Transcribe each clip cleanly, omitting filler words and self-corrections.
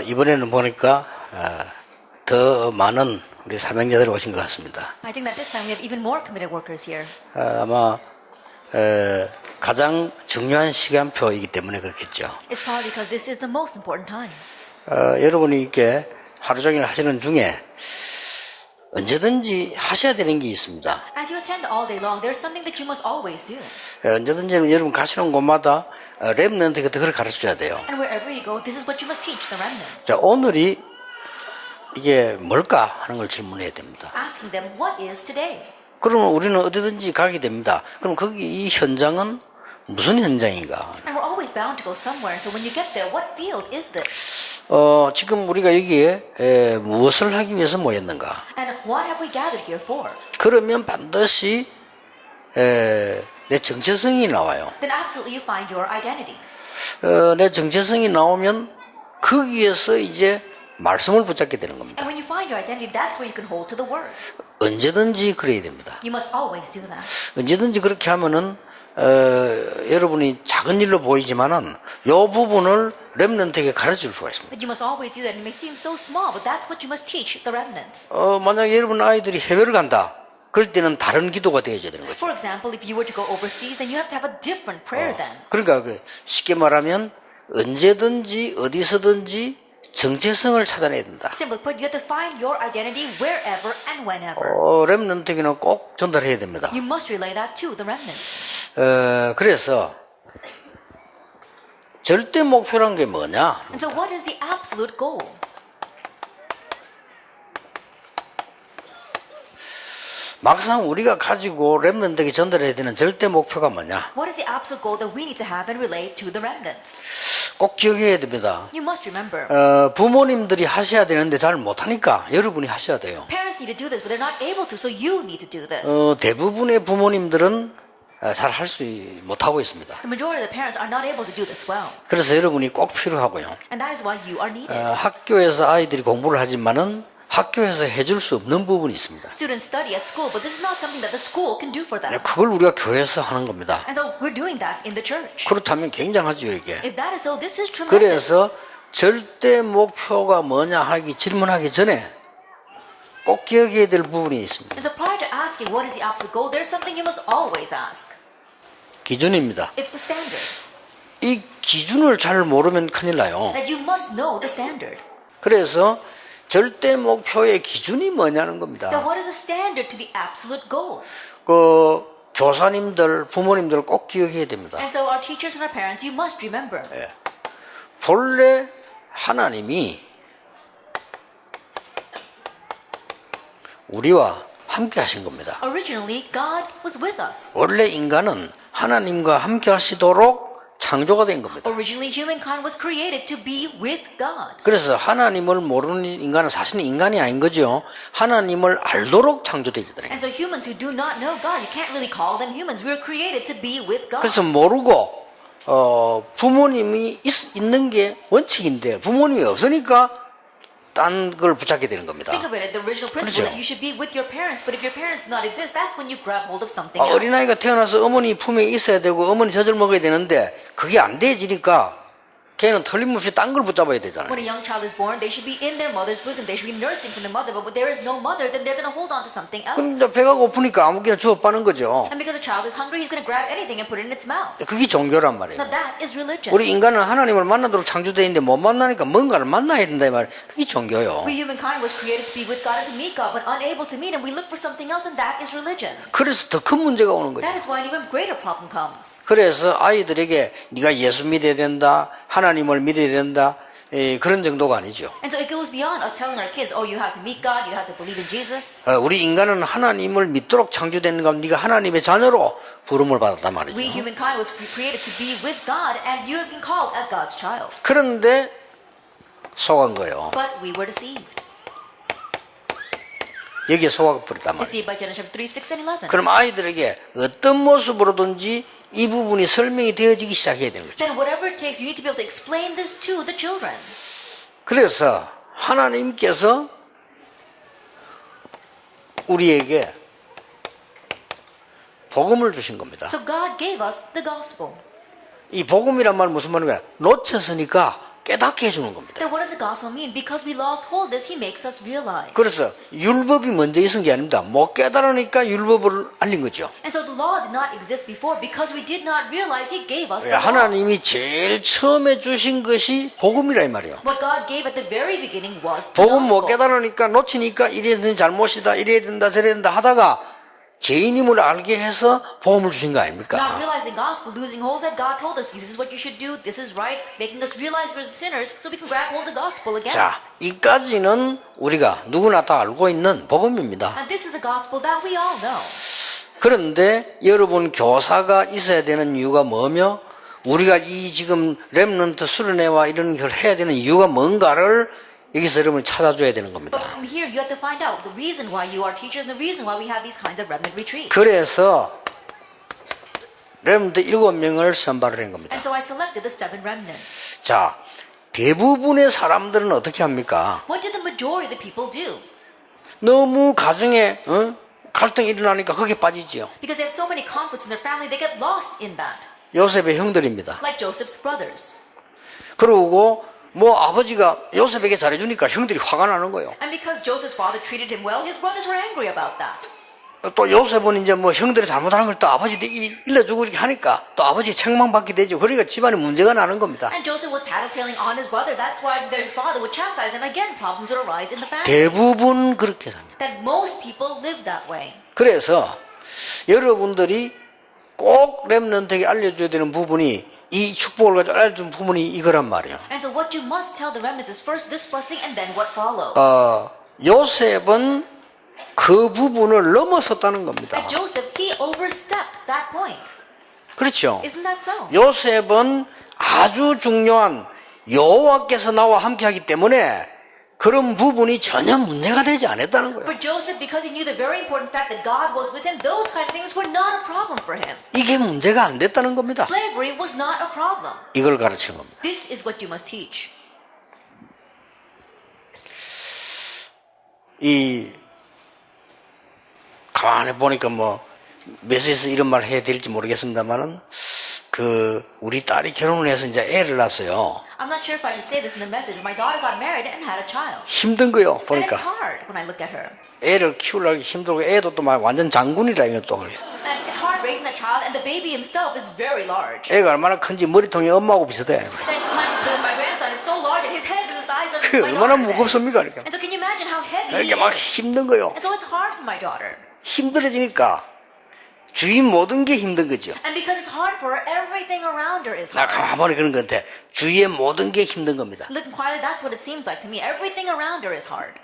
이번에는 보니까 더 많은 우리 사명자들이 오신 것 같습니다. I think that this time we have even more committed workers here. 아마 가장 중요한 시간표이기 때문에 그렇겠죠. It's probably because this is the most important time. 여러분이 이렇게 하루 종일 하시는 중에 언제든지 하셔야 되는 게 있습니다. As you attend all day long, there's something that you must always do. 언제든지 여러분 가시는 곳마다 렘넌트가 그걸 가르쳐줘야 돼요. And wherever you go, this is what you must teach the remnants. 자, 오늘이 이게 뭘까 하는 걸 질문해야 됩니다. Asking them, what is today? 그러면 우리는 어디든지 가게 됩니다. 그럼 거기 이 현장은 무슨 현장인가? And we're always bound to go somewhere. So when you get there, what field is this? 지금 우리가 여기에 무엇을 하기 위해서 모였는가? And what have we gathered here for? 그러면 반드시 내 정체성이 나와요. Then absolutely you find your identity. 내 정체성이 나오면 거기에서 이제 말씀을 붙잡게 되는 겁니다. And when you find your identity, that's where you can hold to the word. 언제든지 그래야 됩니다. You must always do that. 언제든지 그렇게 하면은 여러분이 작은 일로 보이지만은 이 부분을 렘넌트에게 가르칠 수가 있습니다. But you must always do that. It may seem so small, but that's what you must teach the remnants. 만약 여러분 아이들이 해외를 간다. 그럴 때는 다른 기도가 되어야 되는 거죠. For example, if you were to go overseas, then you have to have a different prayer then. 그러니까 쉽게 말하면 언제든지 어디서든지 정체성을 찾아내야 된다. Simply put, you have to find your identity wherever and whenever. 렘넌트에게는 꼭 전달해야 됩니다. You must relay that to the remnants. 그래서 절대 목표란 게 뭐냐? And so what is the absolute goal? 막상 우리가 가지고 렘넌트에게 전달해야 되는 절대 목표가 뭐냐? What is the absolute goal that we need to have and relay to the remnants? 꼭 기억해야 됩니다. You must remember. 부모님들이 하셔야 되는데 잘 못하니까 여러분이 하셔야 돼요. Parents need to do this, but they're not able to, so you need to do this. 대부분의 부모님들은 잘 할 수 못하고 있습니다. The majority of the parents are not able to do this well. 그래서 여러분이 꼭 필요하고요. And that is why you are needed. 학교에서 아이들이 공부를 하지만은 학교에서 해줄 수 없는 부분이 있습니다. Students study at school, but this is not something that the school can do for them. 그걸 우리가 교회에서 하는 겁니다. And so we're doing that in the church. 그렇다면 굉장하죠, 이게. If that is so, this is tremendous. 그래서 절대 목표가 뭐냐 질문하기 전에 꼭 기억해야 될 부분이 있습니다. And so prior to asking what is the absolute goal, there's something you must always ask. 기준입니다. It's the standard. 이 기준을 잘 모르면 큰일 나요. That you must know the standard. 그래서 절대 목표의 기준이 뭐냐는 Now 겁니다. what is the standard to the absolute goal? 교사님들, 부모님들 꼭 기억해야 됩니다. And so our teachers and our parents, you must remember. 본래 하나님이 우리와 함께 하신 겁니다. Originally, God was with us. 원래 인간은 하나님과 함께 하시도록 창조가 된 겁니다. Originally, humankind was created to be with God. 그래서 하나님을 모르는 인간은 사실은 인간이 아닌 거죠. 하나님을 알도록 창조되거든요. And so humans who do not know God, you can't really call them humans. We were created to be with God. 그래서 모르고 부모님이 있는 게 원칙인데 부모님이 없으니까 딴 걸 붙잡게 되는 겁니다. Think of it, the original 그렇죠. principle that you should be with your parents, but if your parents do not exist, that's when you grab hold of something else. 어린아이가 태어나서 어머니 품에 있어야 되고 어머니 젖을 먹어야 되는데 그게 안 돼지니까 걔는 틀림없이 딴 걸 붙잡아야 되잖아요. When a young child is born, they should be in their mother's bosom. They should be nursing from their mother. But when there is no mother, then they're going to hold on to something else. 근데 배가 고프니까 아무거나 주워 빠는 거죠. And because a child is hungry, he's going to grab anything and put it in its mouth. 그게 종교란 말이에요. Now that is religion. 우리 인간은 하나님을 만나도록 창조되어 있는데 못 만나니까 뭔가를 만나야 된다 이 말이에요. 그게 종교요. We humankind was created to be with God and to meet God, but unable to meet Him, we look for something else, and that is religion. 그래서 더 큰 문제가 오는 거죠. That is why an even greater problem comes. 그래서 아이들에게 네가 예수 믿어야 된다, 하나님을 믿어야 된다 그런 정도가 아니죠. And so it goes beyond us telling our kids, oh, you have to meet God, you have to believe in Jesus. 우리 인간은 하나님을 믿도록 창조된 것, 네가 하나님의 자녀로 부름을 받았단 말이죠. We humankind was created to be with God, and you have been called as God's child. 그런데 속은 거예요. But we were deceived. 여기에 속아버렸단 말이에요. Deceived by Genesis 3, 6, and 11. 그럼 아이들에게 어떤 모습으로든지 이 부분이 설명이 되어지기 시작해야 되는 거죠. Then whatever it takes, you need to be able to explain this to the children. 그래서 하나님께서 우리에게 복음을 주신 겁니다. So God gave us the gospel. 이 복음이란 말은 무슨 말이냐? 놓쳤으니까 깨닫게 해주는 겁니다. Then what does the gospel mean? Because we lost hold of this, he makes us realize. 그래서 율법이 먼저 있은 게 아닙니다. 못 깨달으니까 율법을 알린 거죠. And so the law did not exist before because we did not realize he gave us the law. 하나님이 제일 처음에 주신 것이 복음이라 이 말이에요. What God gave at the very beginning was the 복음 못 gospel. 깨달으니까 놓치니까 이래야 되는 잘못이다, 이래야 된다, 저래야 된다 하다가 죄인임을 알게 해서 복음을 주신 거 Not 아닙니까? realizing gospel, losing hold that God told us, this is what you should do, this is right, making us realize we're sinners so we can grab hold of the gospel again. 자, 이까지는 우리가 누구나 다 알고 있는 복음입니다. And this is the gospel that we all know. 그런데 여러분 교사가 있어야 되는 이유가 뭐며 우리가 이 지금 렘넌트 수련회와 이런 걸 해야 되는 이유가 뭔가를 여기서 여러분이 찾아줘야 되는 겁니다. But from here, you have to find out the reason why you are teachers and the reason why we have these kinds of remnant retreats. 그래서 렘넌트 7명을 선발을 한 겁니다. And so I selected the 7 remnants. 자, 대부분의 사람들은 어떻게 합니까? What did the majority of the people do? 너무 가정에 갈등이 일어나니까 거기에 빠지지요. Because they have so many conflicts in their family, they get lost in that. 요셉의 형들입니다. Like Joseph's brothers. 그러고 뭐 아버지가 요셉에게 잘해주니까 형들이 화가 나는 거예요. And because Joseph's father treated him well, his brothers were angry about that. 또 요셉은 이제 뭐 형들이 잘못하는 걸 또 아버지한테 일러주고 이렇게 하니까 또 아버지 책망받게 되죠. 그러니까 집안에 문제가 나는 겁니다. And Joseph was tattletaling on his brother. That's why his father would chastise him. Again, problems would arise in the family. 대부분 그렇게 삽니다. That most people live that way. 그래서 여러분들이 꼭 렘넌트에게 알려줘야 되는 부분이 이 축복을 가지고 알려준 부분이 이거란 말이에요. And so what you must tell the remnants is first this blessing and then what follows. 요셉은 그 부분을 넘어섰다는 겁니다. At Joseph, he overstepped that point. 그렇죠. Isn't that so? 요셉은 아주 중요한 여호와께서 나와 함께하기 때문에 그런 부분이 전혀 문제가 되지 않았다는 거예요. For Joseph, because he knew the very important fact that God was with him, those kind of things were not a problem for him. 이게 문제가 안 됐다는 겁니다. Slavery was not a problem. 이걸 가르치는 겁니다. This is what you must teach. 이 가만히 보니까 뭐 메시지에서 이런 말 해야 될지 모르겠습니다만은 그 우리 딸이 결혼을 해서 이제 애를 낳았어요. I'm not sure if I should say this in the message. My daughter got married and had a child. 힘든 거요. And it's 보니까 hard when I look at her. 애를 키우려고 힘들고 애도 또 막 완전 장군이라 이거 또 And it's hard raising that child, and the baby himself is very large. 애가 얼마나 큰지 머리통이 엄마하고 비슷해. Then my grandson is so large, and his head is the size of 그 my 얼마나 daughter's head. 무겁습니까? 그러니까 And so can you imagine how heavy he 이렇게 막 is? 힘든 거요. And so it's hard for my daughter. 힘들어지니까 주위 모든 게 힘든 거죠. And because it's hard for her, everything around her is 나 hard. 가만히 보니 그런 것 같아. 주위의 모든 게 힘든 겁니다. Looking quietly, that's what it seems like to me. Everything around her is hard.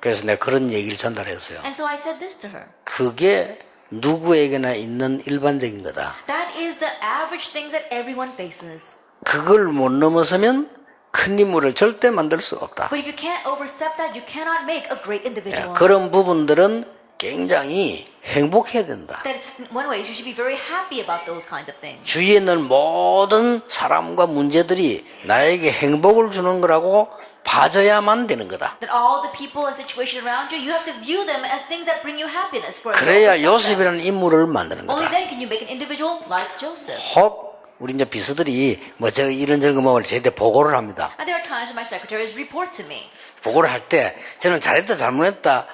그래서 내가 그런 얘기를 전달했어요. And so I said this to her. 그게 누구에게나 있는 일반적인 거다. That is the average things that everyone faces. 그걸 못 넘어서면 큰 인물을 절대 만들 수 없다. But if you can't overstep that, you cannot make a great individual. 그런 부분들은 굉장히 행복해야 된다. Then in one way, you should be very happy about those kinds of things. 주위에 있는 모든 사람과 문제들이 나에게 행복을 주는 거라고 봐줘야만 되는 거다. That all the people and situations around you, you have to view them as things that bring you happiness. For 그래야 요셉이라는 인물을 만드는 only 거다. then can you make an individual like Joseph. 혹 우리 이제 비서들이 뭐 저 이런저런 거 저한테 보고를 합니다. And there are times when my secretaries report to me. 보고를 할 때 저는 잘했다 잘못했다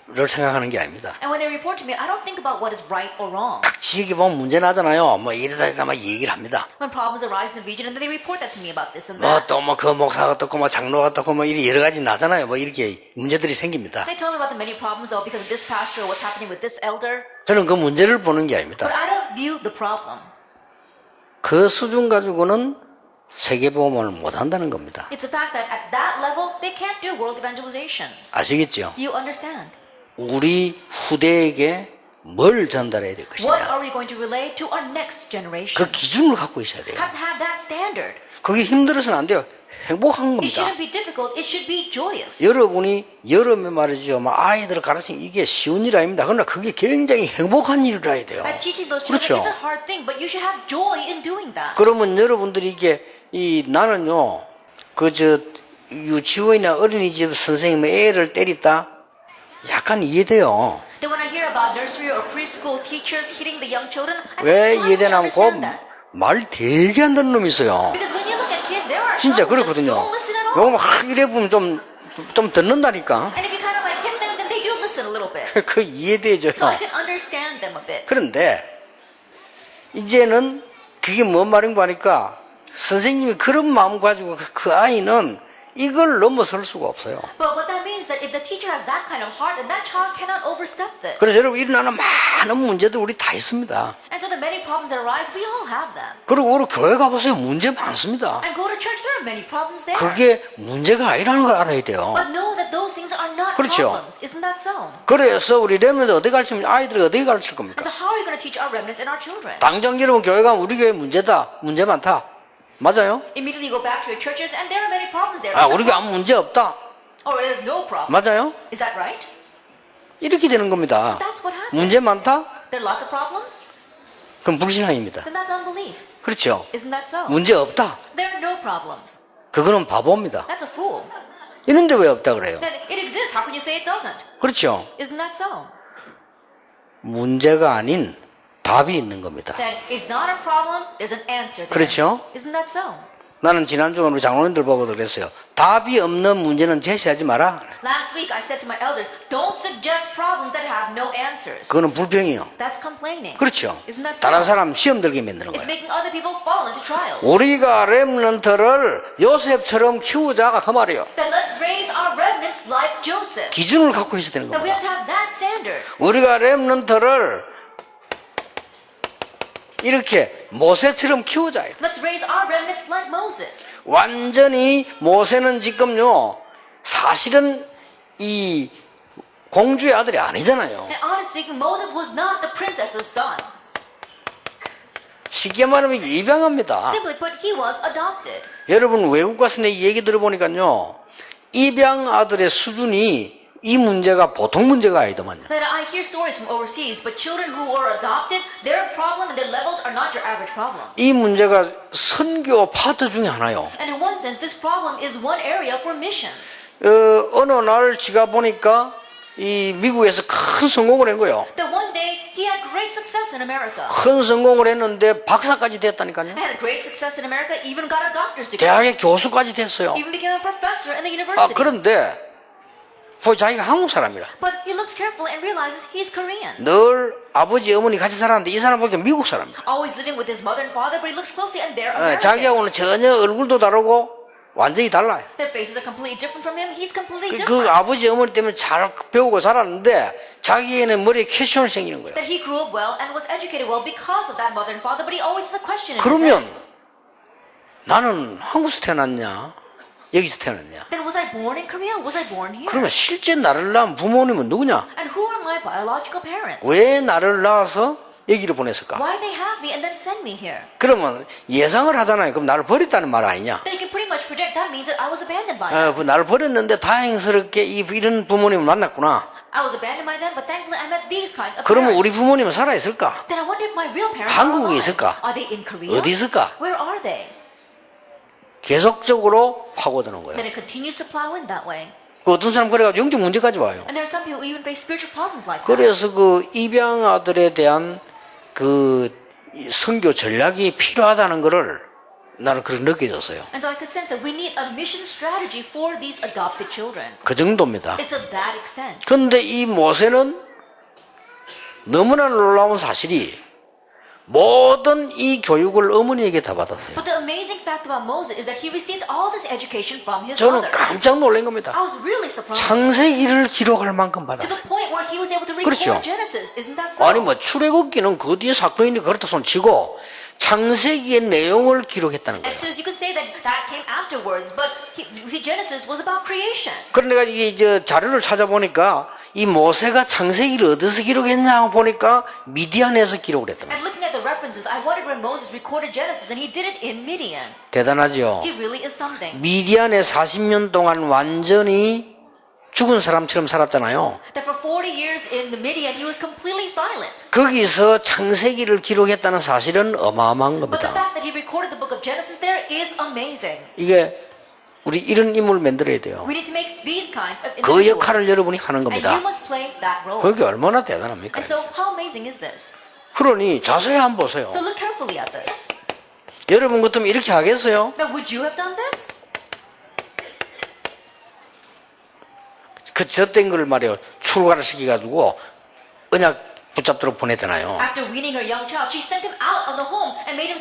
를 생각하는 게 아닙니다. And when they report to me, I don't think about what is right or wrong. 각 지역에 보면 문제 나잖아요. 뭐 이러다 저러다 막 얘기를 합니다. When problems arise in the region, and then they report that to me about this and 뭐 that. 또 뭐 그 목사가 어떻고 뭐 장로가 어떻고 뭐 이리 여러 가지 나잖아요. 뭐 이렇게 문제들이 생깁니다. They tell me about the many problems, oh, because of this pastor or what's happening with this elder. 저는 그 문제를 보는 게 But 아닙니다. I don't view the problem. 그 수준 가지고는 세계보험을 못 한다는 겁니다. It's the fact that at that level, they can't do world evangelization. 아시겠죠? Do you understand? 우리 후대에게 뭘 전달해야 될 What 것이냐. are we going to relay to our next generation? 그 기준을 갖고 있어야 돼요. Have to have that standard. 그게 힘들어서는 안 돼요. 행복한 It 겁니다. shouldn't be difficult. It should be joyous. 여러분이 여름에 말이죠. 막 아이들을 가르치는 이게 쉬운 일 아닙니다. 그러나 그게 굉장히 행복한 일이라 해야 돼요. By teaching those children, 그렇죠. it's a hard thing, but you should have joy in doing that. 그러면 여러분들이 이게 나는요. 유치원이나 어린이집 선생님이 애를 때리다 약간 이해돼요. Then when I hear about nursery or preschool teachers hitting the young children, I 왜 slightly 이해되냐면 understand that. 말 되게 안 듣는 놈이 있어요. Because when you look at kids, harsh, 진짜 no, just 그렇거든요. don't listen at all. 요거 막 이래 보면 좀 듣는다니까. And if you kind of like hit them, then they do listen a little bit. 그 이해되죠. So I can understand them a bit. 그런데 이제는 그게 뭔 말인가 하니까 선생님이 그런 마음 가지고 그 아이는 이걸 넘어설 수가 없어요. But what that means is that if the teacher has that kind of heart, then that child cannot overstep this. 그래서 여러분 일어나는 많은 문제들 우리 다 있습니다. And so the many problems that arise, we all have them. 그리고 우리 교회 가보세요. 문제 많습니다. And go to church, there are many problems there. 그게 문제가 아니라는 걸 알아야 돼요. But know that those things are not 그렇죠. problems. Isn't that so? 그래서 우리 렘넌트 어떻게 가르치면 아이들이 어떻게 가르칠 And 겁니까? so how are we going to teach our remnants and our children? 당장 여러분 교회 가면 우리 교회 문제다. 문제 많다. 맞아요? Immediately go back to your churches, and there are many problems there. 아, Is 우리 that 교회 아무 문제 없다. or there's no problem. 맞아요? Is that right? 이렇게 되는 겁니다. That's what happens. 문제 많다? There are lots of problems. 그럼 불신앙입니다. Then that's unbelief. 그렇죠? Isn't that so? 문제 없다. There are no problems. 그거는 바보입니다. That's a fool. 이런데 왜 없다 그래요? Then it exists. How can you say it doesn't? 그렇죠? Isn't that so? 문제가 아닌 답이 있는 겁니다. Then it's not a problem. There's an answer there. 그렇죠? Isn't that so? 나는 지난주에 우리 장로님들 보고도 그랬어요. 답이 없는 문제는 제시하지 마라. Last week I said to my elders, don't suggest problems that have no answers. 그거는 불평이요. That's complaining. 그렇죠? Isn't that so? 다른 사람 시험 들게 만드는 It's 거예요. making other people fall into trials. 우리가 렘넌트를 요셉처럼 키우자가 그 말이에요. Then let's raise our remnants like Joseph. 기준을 갖고 있어야 되는 That we 겁니다. have to have that standard. 우리가 렘넌트를 이렇게 모세처럼 키우자. Let's raise our remnants like Moses. 완전히 모세는 지금요 사실은 이 공주의 아들이 아니잖아요. And honestly speaking, Moses was not the princess's son. 쉽게 말하면 입양합니다. Simply put, he was adopted. 여러분 외국 가서 내 얘기 들어보니까요 입양 아들의 수준이 이 문제가 보통 문제가 아니더만요. That I hear stories from overseas, but children who were adopted, their problem and their levels are not your average problem. 이 문제가 선교 파트 중에 하나요. And in one sense, this problem is one area for missions. 어느 날 지가 보니까 이 미국에서 큰 성공을 한 거예요. That one day, he had great success in America. 큰 성공을 했는데 박사까지 됐다니까요. He had a great success in America, even got a doctor's degree. 대학의 교수까지 됐어요. Even became a professor in the 아, university. 그런데 자기가 한국 사람이라. But he looks carefully and realizes he's Korean. 늘 아버지 어머니 같이 살았는데 이 사람 보니까 미국 사람이야. Always living with his mother and father, but he looks closely and they're Americans. 자기하고는 전혀 얼굴도 다르고 완전히 달라요. Their faces are completely different from him. He's completely 그 different. 아버지 어머니 때문에 잘 배우고 살았는데 자기에는 머리에 퀘스천이 생기는 거예요. That he grew up well and was educated well because of that mother and father, but he always has a question in his 그러면 head. 나는 한국에서 태어났냐? 여기서 태어났냐? Then was I born in Korea or was I born here? 그러면 실제 나를 낳은 부모님은 누구냐? And who are my biological parents? 왜 나를 낳아서 여기로 보냈을까? Why did they have me and then send me here? 그러면 예상을 하잖아요. 그럼 나를 버렸다는 말 아니냐? Then you can pretty much predict that means that I was abandoned by them. 나를 버렸는데 다행스럽게 이런 부모님을 만났구나. I was abandoned by them, but thankfully I met these kinds of 그러면 parents. 우리 부모님은 살아있을까? Then I wonder if my real parents 한국에 are alive. 있을까? Are they in Korea? 어디 있을까? Where are they? 계속적으로 파고드는 거예요. Then it continues to plow in that way. 그 어떤 사람 그래가지고 영적 문제까지 와요. And there are some people who even face spiritual problems like that. 그래서 그 입양 아들에 대한 그 선교 전략이 필요하다는 것을 나는 그렇게 느껴졌어요. And so I could sense that we need a mission strategy for these adopted children. 그 정도입니다. It's of that extent. 그런데 이 모세는 너무나 놀라운 사실이 모든 이 교육을 어머니에게 다 받았어요. But the amazing fact about Moses is that he received all this education from his 저는 mother. 깜짝 놀란 겁니다. I was really surprised. 창세기를 기록할 만큼 To 받았어요. the point where he was able to record 그렇죠. Genesis. Isn't that so? 아니 뭐 출애굽기는 그 뒤에 사건이니 그렇다 손 치고 창세기의 내용을 기록했다는 거예요. Exodus, you could say that that came afterwards, but see, Genesis was about creation. 그러니까 이게 저 자료를 찾아보니까 이 모세가 창세기를 어디서 기록했냐 보니까 미디안에서 기록을 했단 말이에요. And looking at the references, I wondered when Moses recorded Genesis, and he did it in Midian. 대단하죠. He really is something. 미디안에 40년 동안 완전히 죽은 사람처럼 살았잖아요. That for 40 years in the Midian, he was completely silent. 거기서 창세기를 기록했다는 사실은 어마어마한 But the 겁니다. fact that he recorded the book of Genesis there is amazing. 이게 우리 이런 인물을 만들어야 돼요. We need to make these kinds of 그 역할을 individuals. 여러분이 하는 And 겁니다. you must play that role. 그게 얼마나 대단합니까? And so, how amazing is this? 그러니 자세히 한번 보세요. So look carefully at this. 여러분 같으면 이렇게 하겠어요? Now, would you have done this? 그 젖된 걸 말이에요. 출가를 시켜가지고 언약 붙잡도록 보냈잖아요. After weaning her young child, she sent him out of the home and made him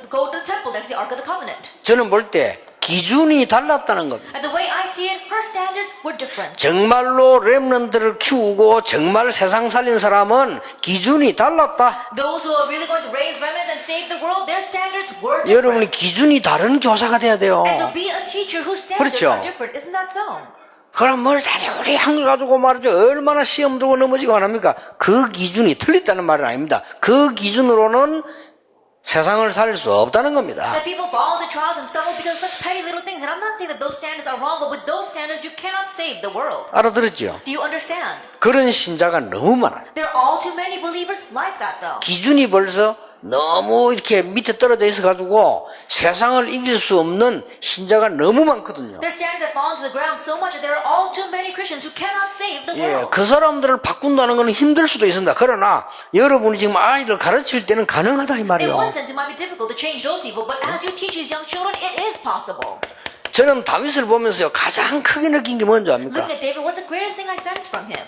go to the temple. That's the Ark of the Covenant. 저는 볼 때 기준이 달랐다는 겁니다. And the way I see it, her standards were different. 정말로 렘넌트를 키우고 정말 세상 살린 사람은 기준이 달랐다. Those who are really going to raise remnants and save the world, their standards were 여러분이 different. 기준이 다른 교사가 돼야 돼요. And to be a teacher whose standards 그렇죠. are different, isn't that so? 그럼 뭘 자리구리 한 거 가지고 말이죠. 얼마나 시험 들고 넘어지고 안 합니까? 그 기준이 틀렸다는 말은 아닙니다. 그 기준으로는 세상을 살릴 수 없다는 겁니다. That people fall into trials and stumble because of such petty little things. And I'm not saying that those standards are wrong, but with those standards, you cannot save the world. 알아들었죠? Do you understand? 그런 신자가 너무 많아요. There are all too many believers like that, though. 기준이 벌써 너무 이렇게 밑에 떨어져 있어가지고 세상을 이길 수 없는 신자가 너무 많거든요. Their standards have fallen to the ground so much that there are all too many Christians who cannot save the 예, world. 그 사람들을 바꾼다는 건 힘들 수도 있습니다. 그러나 여러분이 지금 아이를 가르칠 때는 가능하다 이 In 말이에요. one sense, it might be difficult to change those people, but as you teach these young children, it is possible. 저는 다윗을 보면서요 가장 크게 느낀 게 뭔지 압니까? Looking at David, what's the greatest thing I sense from him?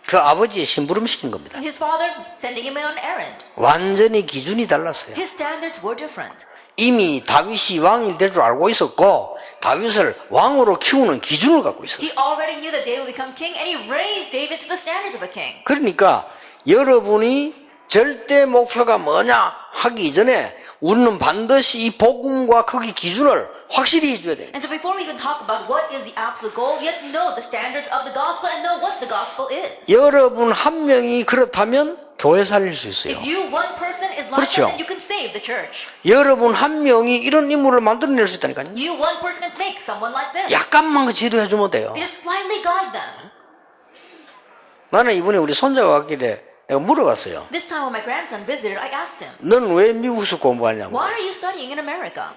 그 아버지의 심부름 시킨 겁니다. His father sending him in on an errand. 완전히 기준이 달랐어요. His standards were different. 이미 다윗이 왕이 될 줄 알고 있었고 다윗을 왕으로 키우는 기준을 갖고 있었어요. He already knew that David would become king, and he raised David to the standards of a king. 그러니까 여러분이 절대 목표가 뭐냐 하기 이전에 우리는 반드시 이 복음과 거기 기준을 확실히 해줘야 돼요. And so before we even talk about what is the absolute goal, you have to know the standards of the gospel and know what the gospel is. 여러분 한 명이 그렇다면 교회 살릴 수 있어요. If you, one person, is like 그렇죠. that, then you can save the church. 여러분 한 명이 이런 인물을 만들어낼 수 있다니까요. You, one person, can make someone like this. 약간만 지도해주면 돼요. You just slightly guide them. 나는 이번에 우리 손자가 왔길래 내가 물어봤어요. This time when my grandson visited, I asked him, 넌 왜 미국에서 공부하냐고. why are you studying in America?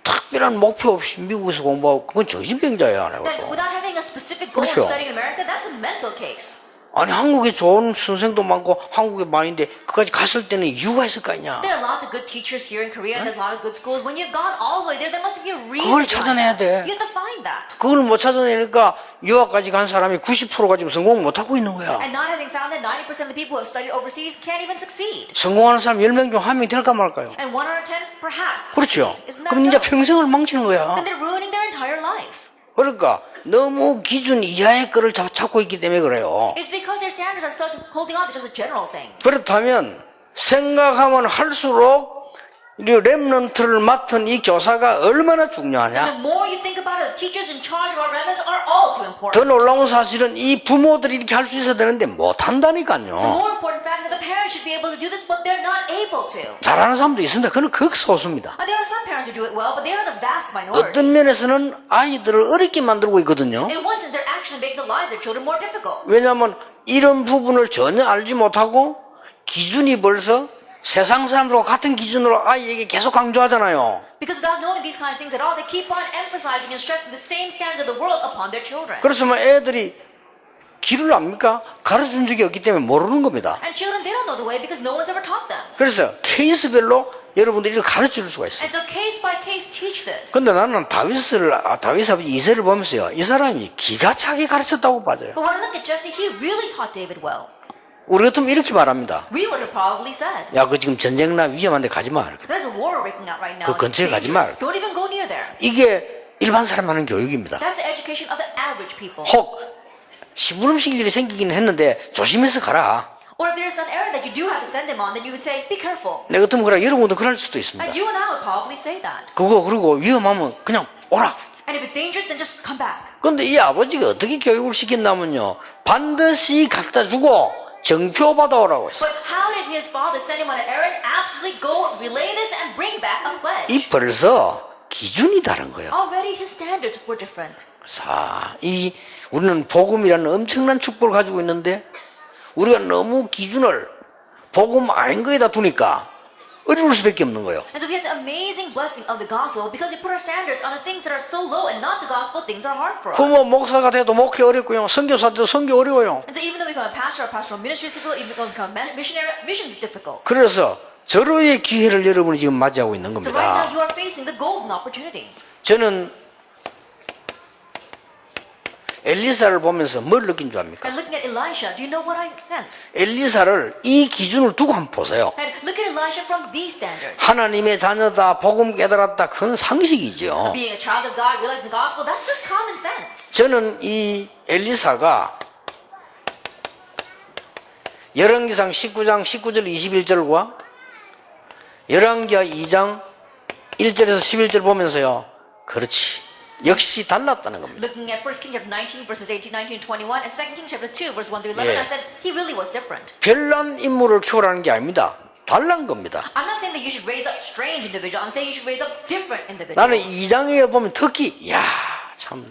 특별한 목표 없이 미국에서 공부하고 그건 정신병자야. That without having a specific goal 그렇죠. of studying in America, that's a mental case. 아니 한국에 좋은 선생도 많고 한국에 많은데 그까지 갔을 때는 이유가 있을 거 아니냐. There are lots of good teachers here in Korea, and there's a lot of good schools. When you've gone all the way there, there must be a reason. 그걸 behind 찾아내야 that. 돼. You have to find that. 그걸 못 찾아내니까 유학까지 간 사람이 90%가 지금 성공 못 하고 있는 거야. And not having found that 90% of the people who have studied overseas can't even succeed. 성공하는 사람 10명 중 1명이 될까 말까요? And 1 out of 10, perhaps. 그렇죠. Isn't that 그럼 이제 so? 평생을 망치는 거야. Then they're ruining their entire life. 그러니까 너무 기준 이하의 거를 찾고 있기 때문에 그래요. It's because their standards are sort of holding on to just a general thing. 그렇다면 생각하면 할수록 이 렘넌트를 맡은 이 교사가 얼마나 중요하냐. The more you think about it, the teachers in charge of our remnants are all too important. 더 놀라운 사실은 이 부모들이 이렇게 할 수 있어야 되는데 The 못한다니까요. more important fact is that the parents should be able to do this, but they're not able to. 잘하는 사람도 있습니다. 그건 극소수입니다. There are some parents who do it well, but they are the vast minority. 어떤 면에서는 아이들을 어렵게 만들고 있거든요. In one sense, they're actually making the lives of their children more difficult. 왜냐하면 이런 부분을 전혀 알지 못하고 기준이 벌써 세상 사람들과 같은 기준으로 아이에게 계속 강조하잖아요. Because without knowing these kind of things at all, they keep on emphasizing and stressing the same standards of the world upon their children. 그렇지만 애들이 길을 압니까? 가르쳐준 적이 없기 때문에 모르는 겁니다. And children, they don't know the way because no one's ever taught them. 그래서 케이스별로 여러분들이 이렇게 가르쳐 줄 수가 있어요. And so case by case teach this. 근데 나는 다윗 아버지 이세를 보면서요, 이 사람이 기가 차게 가르쳤다고 봐져요. But when I look at Jesse, he really taught David well. 우리 같으면 이렇게 말합니다. We would have probably said, 야, 그 지금 전쟁 나 위험한데 가지 마. there's a war breaking out right now. 그 근처에 It's 가지 말. dangerous. Don't even go near there. 이게 일반 사람 하는 교육입니다. That's the education of the average people. 혹 심부름실 일이 생기긴 했는데 조심해서 가라. Or if there's an errand that you do have to send them on, then you would say, be careful. 내 같으면 그래, 여러분도 그럴 수도 있습니다. And you and I would probably say that. 그리고 위험하면 그냥 오라. And if it's dangerous, then just come back. 근데 이 아버지가 어떻게 교육을 시켰냐면요, 반드시 갖다 주고 정표 받아오라고 했어요. But how did his father send him on an errand? Absolutely go relay this and bring back a pledge. 이 벌써 기준이 다른 거예요. Already his standards were different. 자, 우리는 복음이라는 엄청난 축복을 가지고 있는데 우리가 너무 기준을 복음 아닌 거에다 두니까 어려울 수밖에 없는 거예요. And so we have the amazing blessing of the gospel because we put our standards on the things that are so low and not the gospel, things are hard for us. 그뭐 목사가 돼도 목회 어렵고요, 선교사 돼도 선교 어려워요. And so even though we become a pastor or pastoral ministry is difficult, even though we become a missionary, missions is difficult. 그래서 절호의 기회를 여러분이 지금 맞이하고 있는 So right now 겁니다. you are facing the golden opportunity. 저는 엘리사를 보면서 뭘 느낀 줄 압니까? And looking at Elisha, do you know what I sensed? 엘리사를 이 기준을 두고 한번 보세요. And look at Elisha from these standards. 하나님의 자녀다, 복음 깨달았다, 그건 상식이죠. Being a child of God, realizing the gospel, that's just common sense. 저는 이 엘리사가 열왕기상 19장 19절 21절과 열왕기하 2장 1절에서 11절 보면서요, 그렇지, 역시 달랐다는 겁니다. Looking at 1 King chapter 19 verses 18, 19, 21 and 2 King chapter 2 verse 1 through 11, Yeah. I said he really was different. 별난 인물을 키우라는 게 아닙니다. 달란 겁니다. I'm not saying that you should raise up strange individuals. I'm saying you should raise up different 나는 individuals. 2장에 보면 특히 참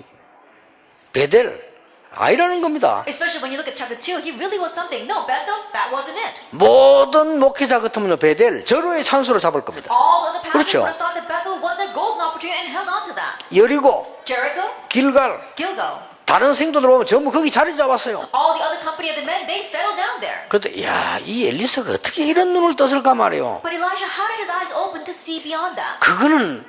베델 아니라는 겁니다. Especially when you look at chapter 2, he really was something. No, Bethel, that wasn't it. 모든 목회자 같으면 베델 절호의 찬수로 잡을 겁니다. All of the pastors 그렇죠. would have thought that Bethel was their golden opportunity and held on to that. 여리고, Jericho, 길갈, Gilgal, 다른 생도들 보면 전부 거기 자리 잡았어요. all the other company of the men, they settled down there. 그때 이 엘리사가 어떻게 이런 눈을 떴을까 말이에요. But Elijah, how did his eyes open to see beyond that? 그거는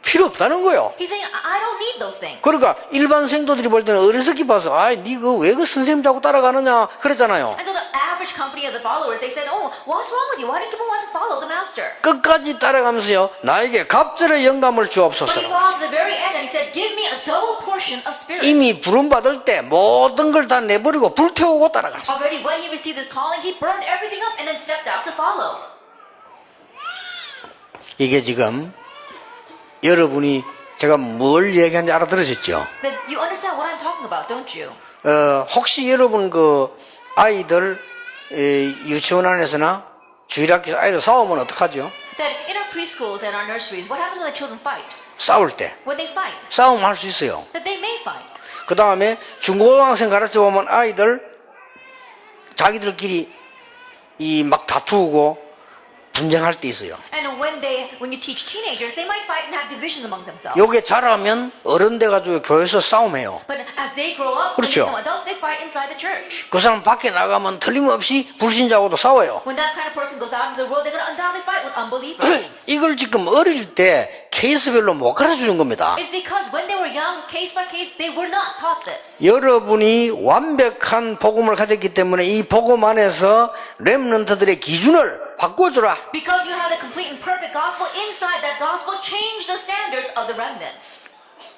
필요 없다는 거예요. He's saying, I don't need those things. 그러니까 일반 생도들이 볼 때는 어리석게 봐서 니가 왜 그 선생님 자꾸 따라가느냐 그랬잖아요. And so the average company of the followers, they said, oh, what's wrong with you? Why do you keep on wanting to follow the master? 끝까지 따라가면서요, 나에게 갑절의 영감을 But he 주옵소서. followed to the very end and he said, give me a double portion of spirit. 이미 부름 받을 때 모든 걸 다 내버리고 불태우고 따라갔어요. Already when he received this calling, he burned everything up and then stepped out to follow. 이게 지금 여러분이 제가 뭘 얘기하는지 알아들으셨죠? Then you understand what I'm talking about, don't you? 혹시 여러분 그 아이들 유치원 안에서나 주일학교 아이들 싸우면 어떡하죠? That in our preschools and our nurseries, what happens when the children fight? 싸울 때 When they fight, 싸움 할 수 있어요. that they may fight. 그 다음에 중고등학생 가르쳐 보면 아이들 자기들끼리 막 다투고 분쟁할 때 있어요. And when you teach teenagers, they might fight and have divisions among themselves. 요게 자라면 어른 돼가지고 교회에서 싸움해요. But as they grow up, when 그렇죠. they become adults, they fight inside the church. 그 사람 밖에 나가면 틀림없이 불신자하고도 싸워요. When that kind of person goes out into the world, they're going to undoubtedly fight with unbelievers. 이걸 지금 어릴 때 케이스별로 못 가르쳐준 겁니다. It's because when they were young, case by case, they were not taught this. 여러분이 완벽한 복음을 가졌기 때문에 이 복음 안에서 렘넌트들의 기준을 바꿔주라. Because you have the complete and perfect gospel, inside that gospel, change the standards of the remnants.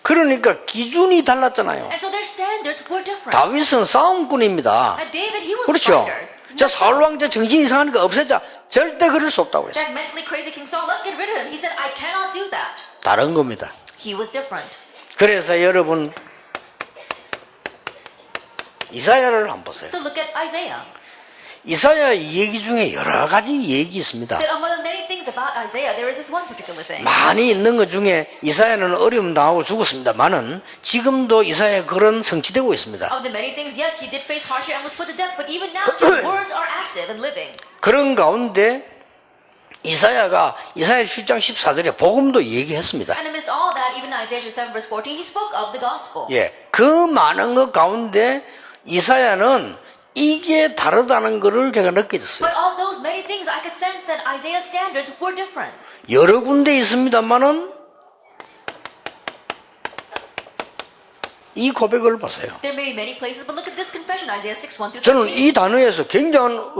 그러니까 기준이 달랐잖아요. And so their standards were different. 다윗은 싸움꾼입니다. And David, he was 그렇죠. a fighter. 저 사울 왕자 정신 이상하니까 없애자. 절대 그럴 수 없다고 했어요. That mentally crazy King Saul, let's get rid of him. He said, I cannot do that. 다른 겁니다. He was different. 그래서 여러분 이사야를 한번 보세요. So look at Isaiah. 이사야 이 얘기 중에 여러 가지 얘기 있습니다. That among the many things about Isaiah, there is this one particular thing. 많이 있는 것 중에 이사야는 어려움 당하고 죽었습니다만은 지금도 이사야 글은 성취되고 있습니다. Of the many things, yes, he did face hardship and was put to death, but even now his words are active and living. 그런 가운데 이사야가 이사야 7장 14절에 복음도 얘기했습니다. And amidst all that, even in Isaiah 7 verse 14, he spoke of the gospel. 예, 그 많은 것 가운데 이사야는 이게 다르다는 것을 제가 느껴졌어요. But of those many things, I could sense that Isaiah's standards were different. 여러 군데 있습니다만은 이 고백을 보세요. There may be many places, but look at this confession, Isaiah 6, 1 through 저는 13. 이 단어에서 굉장한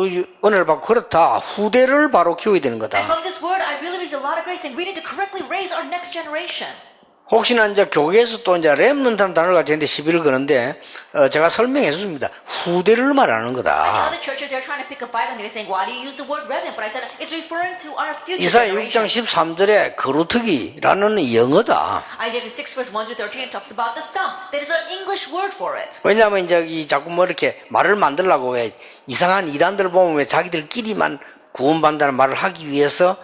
은혜를 받고 그렇다. 후대를 바로 키워야 되는 And 거다. from this word, I really received a lot of grace, and we need to correctly raise our next generation. 혹시나 이제 교회에서 또 이제 렘넌트라는 단어가 저한테 시비를 거는데 제가 설명해 줍니다. 후대를 말하는 And the 거다. other churches, they're trying to pick a fight, and they're saying, why do you use the word remnant? But I said, it's referring to our future 이사야 6장 generations. 13절에 거루터기라는 영어다. Isaiah 6 verse 1 through 13 talks about the stump. That is an English word for it. 왜냐하면 이제 자꾸 뭐 이렇게 말을 만들려고 왜 이상한 이단들 보면 왜 자기들끼리만 구원받는다는 말을 하기 위해서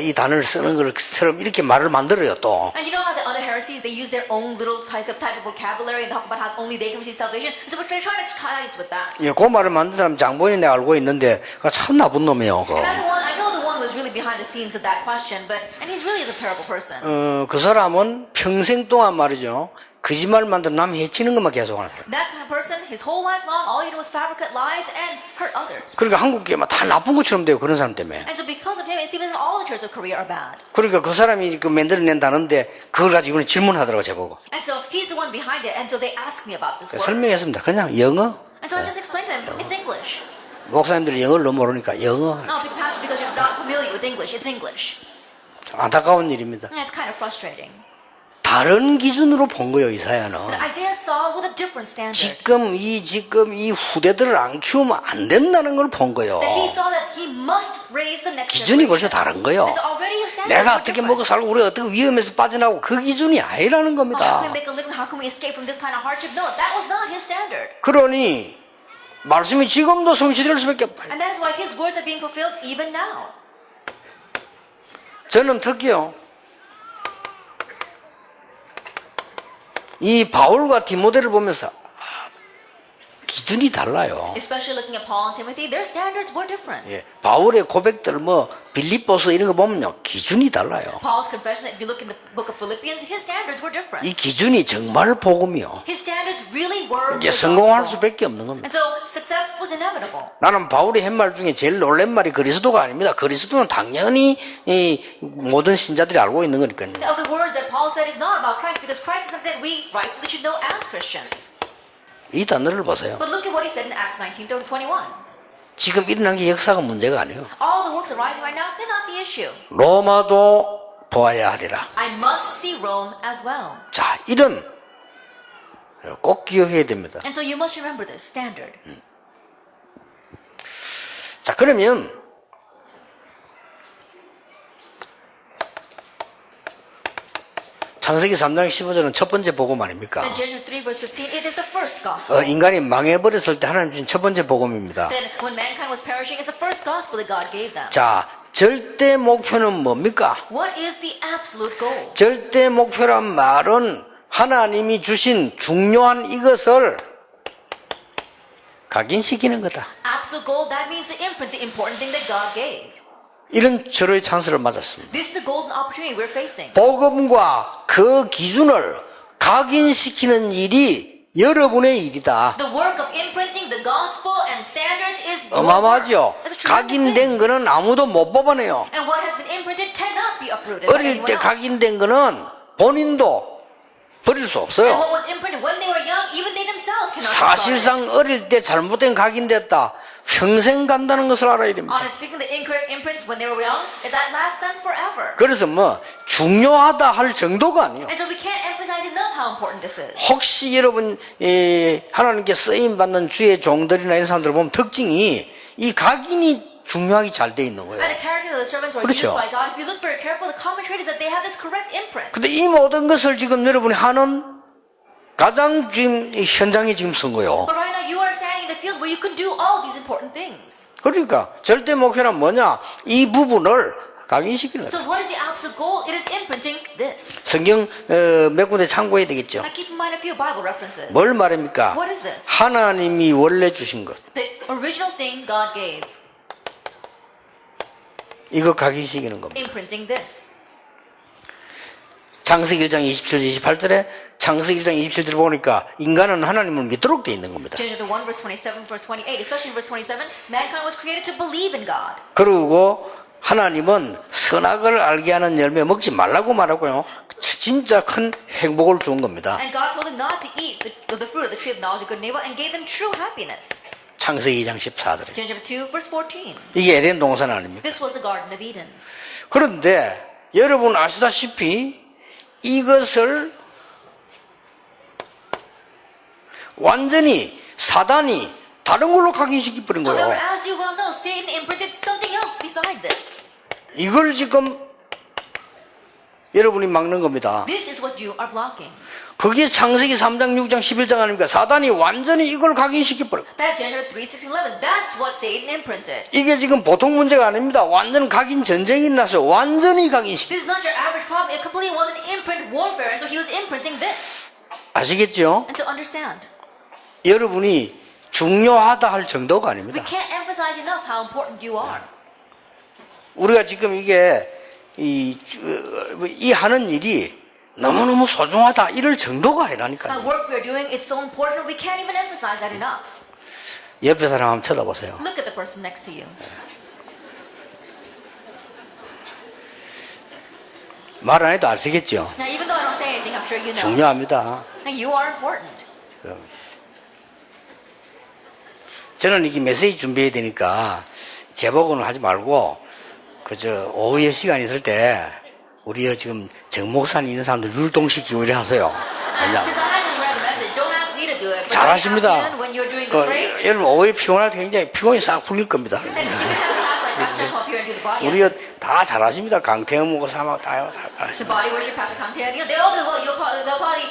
이 단어를 쓰는 것처럼 이렇게 말을 만들어요 또. And you know how the other heresies, they use their own little type of vocabulary and talk about how only they can receive salvation? And so they're trying to ties with that. 예, 그 말을 만든 사람 장본인 내가 알고 있는데 그거 참 나쁜 놈이에요. 그거. And that's the one, I know the one was really behind the scenes of that question, and he's really is a terrible person. 그 사람은 평생 동안 말이죠. 거짓말 만들어 남 해치는 것만 계속 하는 거예요. That kind of person, his whole life long, all he did was fabricate lies and hurt others. 그러니까 한국 교회만 다 나쁜 것처럼 돼요. 그런 사람 때문에. And so because of him, it seems that all the churches of Korea are bad. 그러니까 그 사람이 그 만들어낸다는데 그걸 가지고 이번에 질문하더라고 저보고. And so he's the one behind it, and so they ask me about this word. 설명했습니다. 그냥 영어. And so I just explained to them, it's English. 목사님들이 영어를 너무 모르니까 영어. No, pastor, because you're not familiar with English, it's English. 안타까운 일입니다. And it's kind of frustrating. 다른 기준으로 본 거예요, 이사야는. Isaiah saw with a different standard. 지금 이 후대들을 안 키우면 안 된다는 걸 본 거예요. That he saw that he must raise the next 기준이 generation. 벌써 다른 거예요. And so already his standards 내가 were 어떻게 different. 먹고 살고 우리가 어떻게 위험에서 빠져나오고 그 기준이 아니라는 How 겁니다. can we make a living? How can we escape from this kind of hardship? No, that was not his standard. 그러니 말씀이 지금도 성취될 수밖에 없다. And that is why his words are being fulfilled even now. 저는 특히요. 이 바울과 디모데를 보면서 기준이 달라요. Especially looking at Paul and Timothy, their standards were different. 예, 바울의 고백들 뭐 빌립보서 이런 거 보면요 기준이 달라요. Paul's confession, if you look in the book of Philippians, his standards were different. 이 기준이 정말 복음이요. His standards really were 이제 the 성공할 gospel. 수밖에 없는 겁니다. And so success was inevitable. 나는 바울이 한 말 중에 제일 놀란 말이 그리스도가 아닙니다. 그리스도는 당연히 이 모든 신자들이 알고 있는 거니까요. Of the words that Paul said is not about Christ, because Christ is something that we rightfully should know as Christians. 이 단어를 보세요. But look at what he said in Acts 19:21. 지금 일어난 게 역사가 문제가 아니에요. All the works arising right now, they're not the issue. 로마도 보아야 하리라. I must see Rome as well. 자, 이런 꼭 기억해야 됩니다. And so you must remember this standard. 자, 그러면 창세기 3장 15절은 첫 번째 복음 아닙니까? In Genesis 3 verse 15, it is the first gospel. 인간이 망해버렸을 때 하나님 주신 첫 번째 복음입니다. Then when mankind was perishing, it's the first gospel that God gave them. 자, 절대 목표는 뭡니까? What is the absolute goal? 절대 목표란 말은 하나님이 주신 중요한 이것을 각인시키는 거다. Absolute goal, that means to imprint the important thing that God gave. 이런 절호의 찬스를 맞았습니다. This is the golden opportunity we're facing. 복음과 그 기준을 각인시키는 일이 여러분의 일이다. The work of imprinting the gospel and standards is your 어마어마하죠? work. It's a tremendous thing. 각인된 거는 아무도 못 뽑아내요. And what has been imprinted cannot be uprooted by 어릴 anyone 때 else. 각인된 거는 본인도 버릴 수 And 없어요. what was imprinted when they were young, even they themselves cannot discard it. 사실상 어릴 때 잘못된 각인됐다. 평생 간다는 것을 알아야 됩니다. Honestly speaking, the incorrect imprints when they were young, that lasts them forever. 그래서 뭐 중요하다 할 정도가 아니에요. And so we can't emphasize enough how important this is. 혹시 여러분 하나님께 쓰임 받는 주의 종들이나 이런 사람들 보면 특징이 이 각인이 중요하게 잘 돼 있는 거예요. And the character of the servants who are 그렇죠. used by God, if you look very careful, the common trait is that they have this correct imprint. 근데 이 모든 것을 지금 여러분이 하는 가장 지금 현장에 지금 선 거예요. But right now you are standing in the field where you can do all these important things. 그러니까 절대 목표는 뭐냐? 이 부분을 각인시키는 So 거예요. what is the absolute goal? It is imprinting this. 성경 몇 군데 참고해야 되겠죠. Now keep in mind a few Bible references. 뭘 말합니까? What is this? 하나님이 원래 주신 것. The original thing God gave. 이거 각인시키는 겁니다. Imprinting this. 창세기 1장 27절 28절에 창세기 1장 27절을 보니까 인간은 하나님을 믿도록 돼 있는 겁니다. Genesis 1 verse 27 verse 28, especially in verse 27, mankind was created to believe in God. 그리고 하나님은 선악을 알게 하는 열매 먹지 말라고 말하고요. 진짜 큰 행복을 준 겁니다. And God told them not to eat the fruit of the tree of knowledge of good and evil and gave them true happiness. 창세기 2장 14절에. Genesis 2 verse 14. 이게 에덴 동산 아닙니까? This was the Garden of Eden. 그런데 여러분 아시다시피 이것을 완전히 사단이 다른 걸로 각인시켜 버린 However, 거예요. as you well know, Satan imprinted something else beside this. 이걸 지금 여러분이 막는 겁니다. This is what you are blocking. 그게 창세기 3장, 6장, 11장 아닙니까? 사단이 완전히 이걸 각인시켜 버려. That's Genesis 3, 6, and 11. That's what Satan imprinted. 이게 지금 보통 문제가 아닙니다. 완전 각인 전쟁이 났어요. 완전히 각인시켜. This is not your average problem. It completely was an imprint warfare, and so he was imprinting this. 아시겠죠? And to understand, 여러분이 중요하다 할 정도가 we 아닙니다. can't emphasize enough how important you are. 우리가 지금 이게 이 하는 일이 너무너무 소중하다 이럴 정도가 아니라니까요. Work we're doing, it's so important, we can't even emphasize that enough. 옆에 사람 한번 쳐다보세요. Look at the person next to you. 말 안 해도 아시겠죠? Now, even though I don't say anything, I'm sure you know. 중요합니다. Now, you are important. 저는 이게 메시지 준비해야 되니까 제복은 하지 말고 그저 오후에 시간 있을 때 우리 지금 정 목사님 있는 사람들 율동시키고 이래 하세요. Since I haven't read the message, don't ask me to do it. But 잘하십니다. when you're doing the praise, 여러분 오후에 피곤할 때 굉장히 피곤이 싹 풀릴 겁니다. then you can have a class like Pastor come up here and do the body. 우리가 다 잘하십니다. 강태형 목사하고 다 The body worship, Pastor Kangtae, you know, they all do well. They'll probably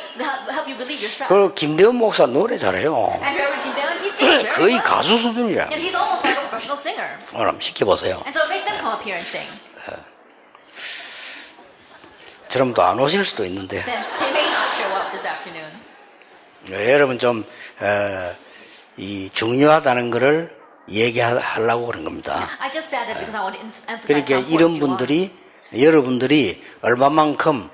help you relieve your stress. 그리고 김대원 목사 노래 잘해요. And Reverend Kim Daeun, he sings very 거의 well. 가수 수준이야. And he's almost like a professional singer. 오늘 한번 시켜보세요. And so make them come up here and sing. 저럼 또 안 오실 수도 있는데 Then they may not show up this afternoon. 여러분 좀 이 중요하다는 거를 얘기하려고 그런 겁니다. I just said that because I want to emphasize 그러니까 how 이런 important you are. 분들이 여러분들이 얼마만큼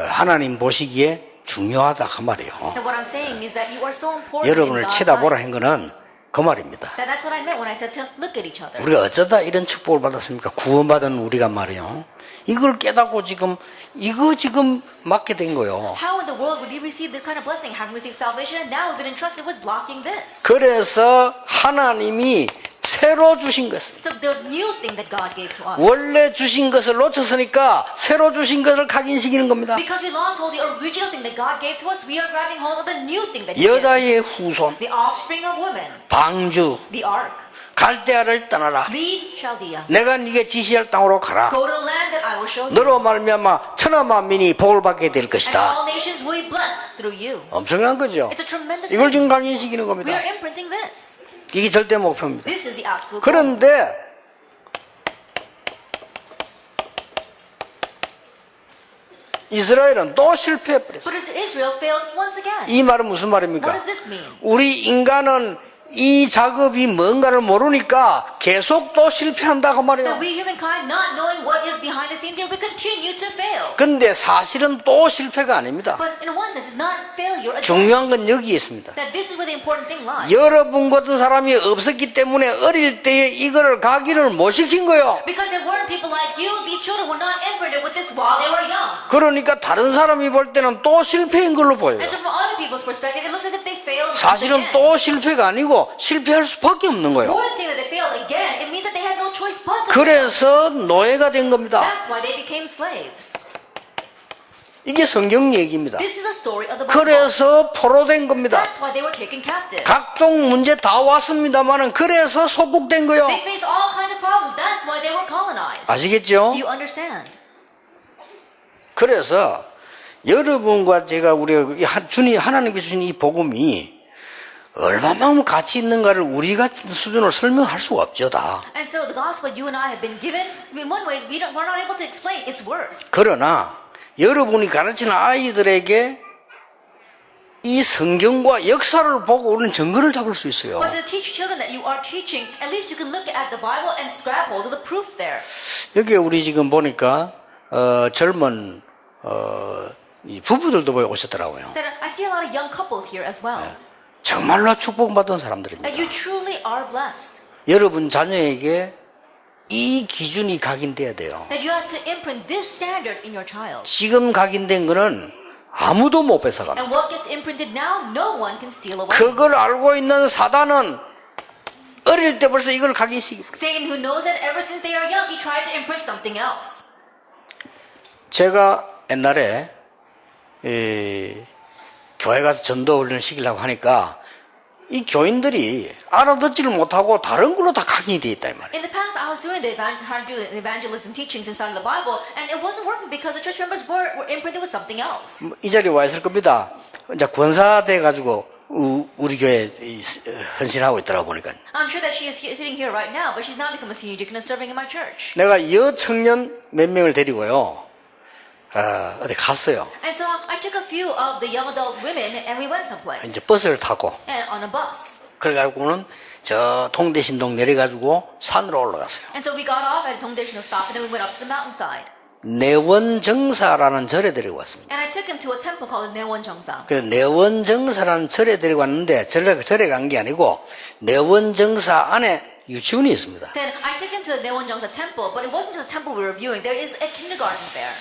하나님 보시기에 중요하다 그 말이에요. And what I'm saying is that you are so important in 여러분을 God's 쳐다보라 sight. 한 거는 그 말입니다. That's what I meant when I said to look at each other. 우리가 어쩌다 이런 축복을 받았습니까? 구원받은 우리가 말이에요. 이걸 깨닫고 이거 지금 맡게 된 거예요. How in the world would you receive this kind of blessing? Having received salvation and now we've been entrusted with blocking this. 그래서 하나님이 새로 주신 것을 So the new thing that God gave to us. 원래 주신 것을 놓쳤으니까 새로 주신 것을 각인시키는 겁니다. Because we lost hold of the original thing that God gave to us, we are grabbing hold of the new thing that He gave us. 여자의 후손, The offspring of women, 방주, the ark. 갈대아를 떠나라. Leave Chaldea. 내가 네게 지시할 땅으로 가라. Go to the land that I will show you. 너로 말미암아 천하 만민이 복을 받게 될 And 것이다. all nations will be blessed through you. 엄청난 거죠. It's a tremendous 이걸 thing. 지금 각인시키는 We 겁니다. are imprinting this. 이게 절대 목표입니다. This is the absolute goal. 그런데 이스라엘은 또 실패해버렸어요. But Israel failed once again. 이 말은 무슨 What 말입니까? does this mean? 우리 인간은 이 작업이 뭔가를 모르니까 계속 또 실패한다고 That 말이에요. we humankind, not knowing what is behind the scenes here, we continue to fail. 근데 사실은 또 실패가 아닙니다. But in one sense, it's not failure. Again. 중요한 건 여기에 있습니다. That this is where the important thing lies. 여러분 같은 사람이 없었기 때문에 어릴 때에 이거를 각인을 못 시킨 거예요. Because there weren't people like you, these children were not imprinted with this while they were young. 그러니까 다른 사람이 볼 때는 또 실패인 걸로 보여요. And so from other people's perspective, it looks as if they failed once 사실은 again. 또 실패가 아니고 실패할 수밖에 없는 거예요. More than saying that they failed again, it means that they had no choice but to fail. 그래서 노예가 된 겁니다. That's why they became slaves. 이게 성경 얘기입니다. This is a story of the Bible. 그래서 포로된 겁니다. That's why they were taken captive. 각종 문제 다 왔습니다만은 그래서 소국된 거예요. They faced all kinds of problems. That's why they were colonized. 아시겠죠? Do you understand? 그래서 여러분과 제가 우리가 주님 하나님께 주신 이 복음이 얼마만큼 가치 있는가를 우리 같은 수준으로 설명할 수가 없죠 다. And so the gospel you and I have been given, in one way, we're not able to explain its worth. 그러나 여러분이 가르치는 아이들에게 이 성경과 역사를 보고 우리는 증거를 잡을 수 있어요. But to teach children that you are teaching, at least you can look at the Bible and grab hold of the proof there. 여기 우리 지금 보니까 젊은 이 부부들도 보여 오셨더라고요. That I see a lot of young couples here as well. 정말로 축복받은 사람들입니다. That you truly are blessed. 여러분 자녀에게 이 기준이 각인돼야 돼요. That you have to imprint this standard in your child. 지금 각인된 거는 아무도 못 뺏어갑니다. And what gets imprinted now, no one can steal away. 그걸 알고 있는 사단은 어릴 때 벌써 이걸 각인시킵니다. Satan, who knows that ever since they are young, he tries to imprint something else. 제가 옛날에 교회 가서 전도 훈련을 시키려고 하니까 이 교인들이 알아듣지를 못하고 다른 걸로 다 각인이 되어 있다 이 말이에요. In the past, I was doing trying to do the evangelism teachings inside of the Bible, and it wasn't working because the church members were imprinted with something else. 이 자리에 와 있을 겁니다. 이제 권사 돼 가지고 우리 교회 헌신하고 있더라고 보니까. I'm sure that she is sitting here right now, but she's now become a senior deacon and serving in my church. 내가 여청년 몇 명을 데리고요. 어디 갔어요. And so I took a few of the young adult women, and we went 이제 someplace. 버스를 타고 And on a bus. 그래가지고는 저 통대신동 내려가지고 산으로 올라갔어요. And so we got off at Dongdae stop, and then we went up to the mountainside. 내원정사라는 절에 데리고 왔습니다. And I took him to a temple called Newon-jeongsa. 그 내원정사라는 절에 데리고 왔는데 절에 간 게 아니고 내원정사 안에 유치원이 있습니다. Then I took him to the Newon-jeongsa temple, but it wasn't just a temple we were viewing. There is a kindergarten there.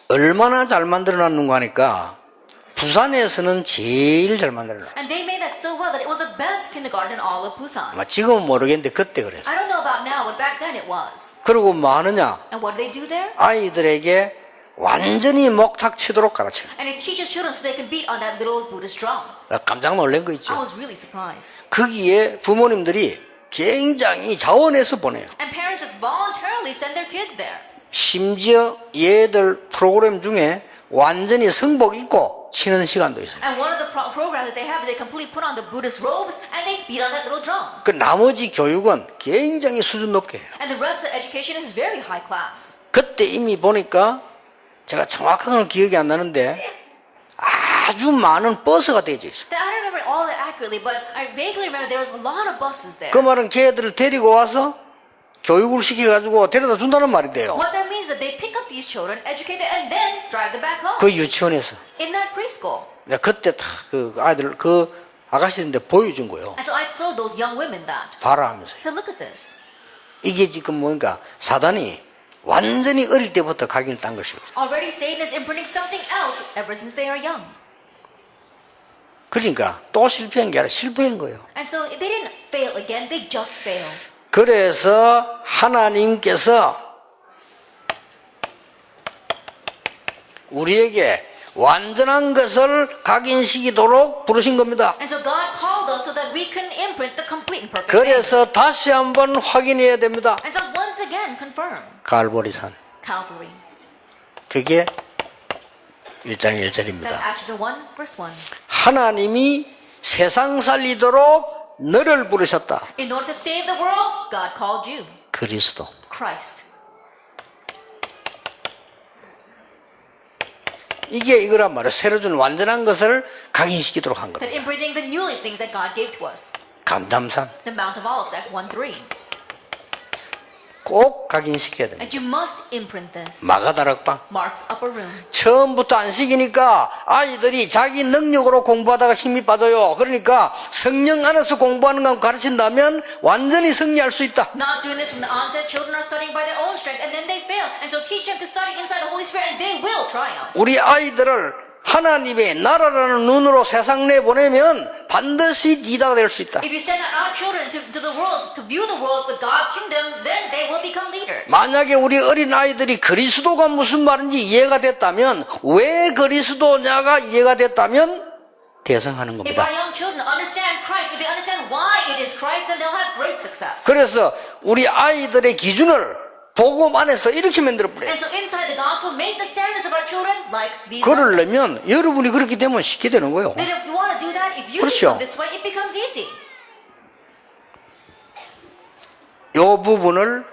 얼마나 잘 만들어놨는가 하니까 부산에서는 제일 잘 만들어놨어요. And they made that so well that it was the best kindergarten in all of Busan. 아마 지금은 모르겠는데 그때 그랬어요. I don't know about now, but back then it was. 그리고 뭐 하느냐? And what do they do there? 아이들에게 완전히 목탁 치도록 가르쳐요. And it teaches children so they can beat on that little Buddhist drum. 나 깜짝 놀란 거 I 있죠. was really surprised. 거기에 부모님들이 굉장히 자원해서 보내요. And parents just voluntarily send their kids there. 심지어 얘들 프로그램 중에 완전히 성복 입고 치는 시간도 있어요. And one of the programs that they have is they completely put on the Buddhist robes and they beat on that little drum. 그 나머지 교육은 굉장히 수준 높게 해요. And the rest of the education is very high class. 그때 이미 보니까 제가 정확한 건 기억이 안 나는데 아주 많은 버스가 되어져 있어요. I don't remember all that accurately, but I vaguely remember there was a lot of buses there. 그 말은 걔들을 데리고 와서 교육을 시켜가지고 데려다 준다는 말이 돼요. What that means is that they pick up these children, educate them, and then drive them back home. 그 유치원에서. In that preschool. 내가 그때 다 그 아이들 그 아가씨인데 보여준 거예요. And so I told those young women that. 봐라 하면서. So look at this. 이게 지금 뭔가 사단이 완전히 어릴 때부터 각인을 딴 것이에요. Already Satan is imprinting something else ever since they are young. 그러니까 또 실패한 게 아니라 실패한 거예요. And so they didn't fail again, they just failed. 그래서 하나님께서 우리에게 완전한 것을 각인시키도록 부르신 겁니다. And so God called us so that we can imprint the complete and perfect thing. 그래서 다시 한번 확인해야 됩니다. And so once again confirm. 갈보리산. Calvary. 그게 1장 That's 1절입니다. Acts 1, verse 1. 하나님이 세상 살리도록 너를 부르셨다. In order to save the world, God called you. 그리스도. Christ. 이게 이거란 말이에요. 새로 준 완전한 것을 각인시키도록 한 That 겁니다. imprinting the newly things that God gave to us. 감담산 The Mount of Olives, Act 1, 3. 꼭 각인시켜야 됩니다. And you must imprint this. 마가다락방 Mark's upper room. 처음부터 안 시키니까 아이들이 자기 능력으로 공부하다가 힘이 빠져요. 그러니까 성령 안에서 공부하는 거 가르친다면 완전히 승리할 수 있다. Not doing this from the onset, children are studying by their own strength and then they fail. And so teach them to study inside the Holy Spirit and they will triumph. 우리 아이들을 하나님의 나라라는 눈으로 세상 내 보내면 반드시 리더가 될 수 있다. If you send our children to the world, to view the world with God's kingdom, then they will become leaders. 만약에 우리 어린 아이들이 그리스도가 무슨 말인지 이해가 됐다면, 왜 그리스도냐가 이해가 됐다면 대성하는 If 겁니다. our young children understand Christ, if they understand why it is Christ, then they'll have great success. 그래서 우리 아이들의 기준을 복음 안에서 이렇게 만들어버려요. And so inside the gospel, make the standards of our children like these. 그러려면 여러분이 그렇게 되면 쉽게 되는 거예요. Then if you want to do that, if you 그렇죠. become this way, it becomes easy. 이 부분을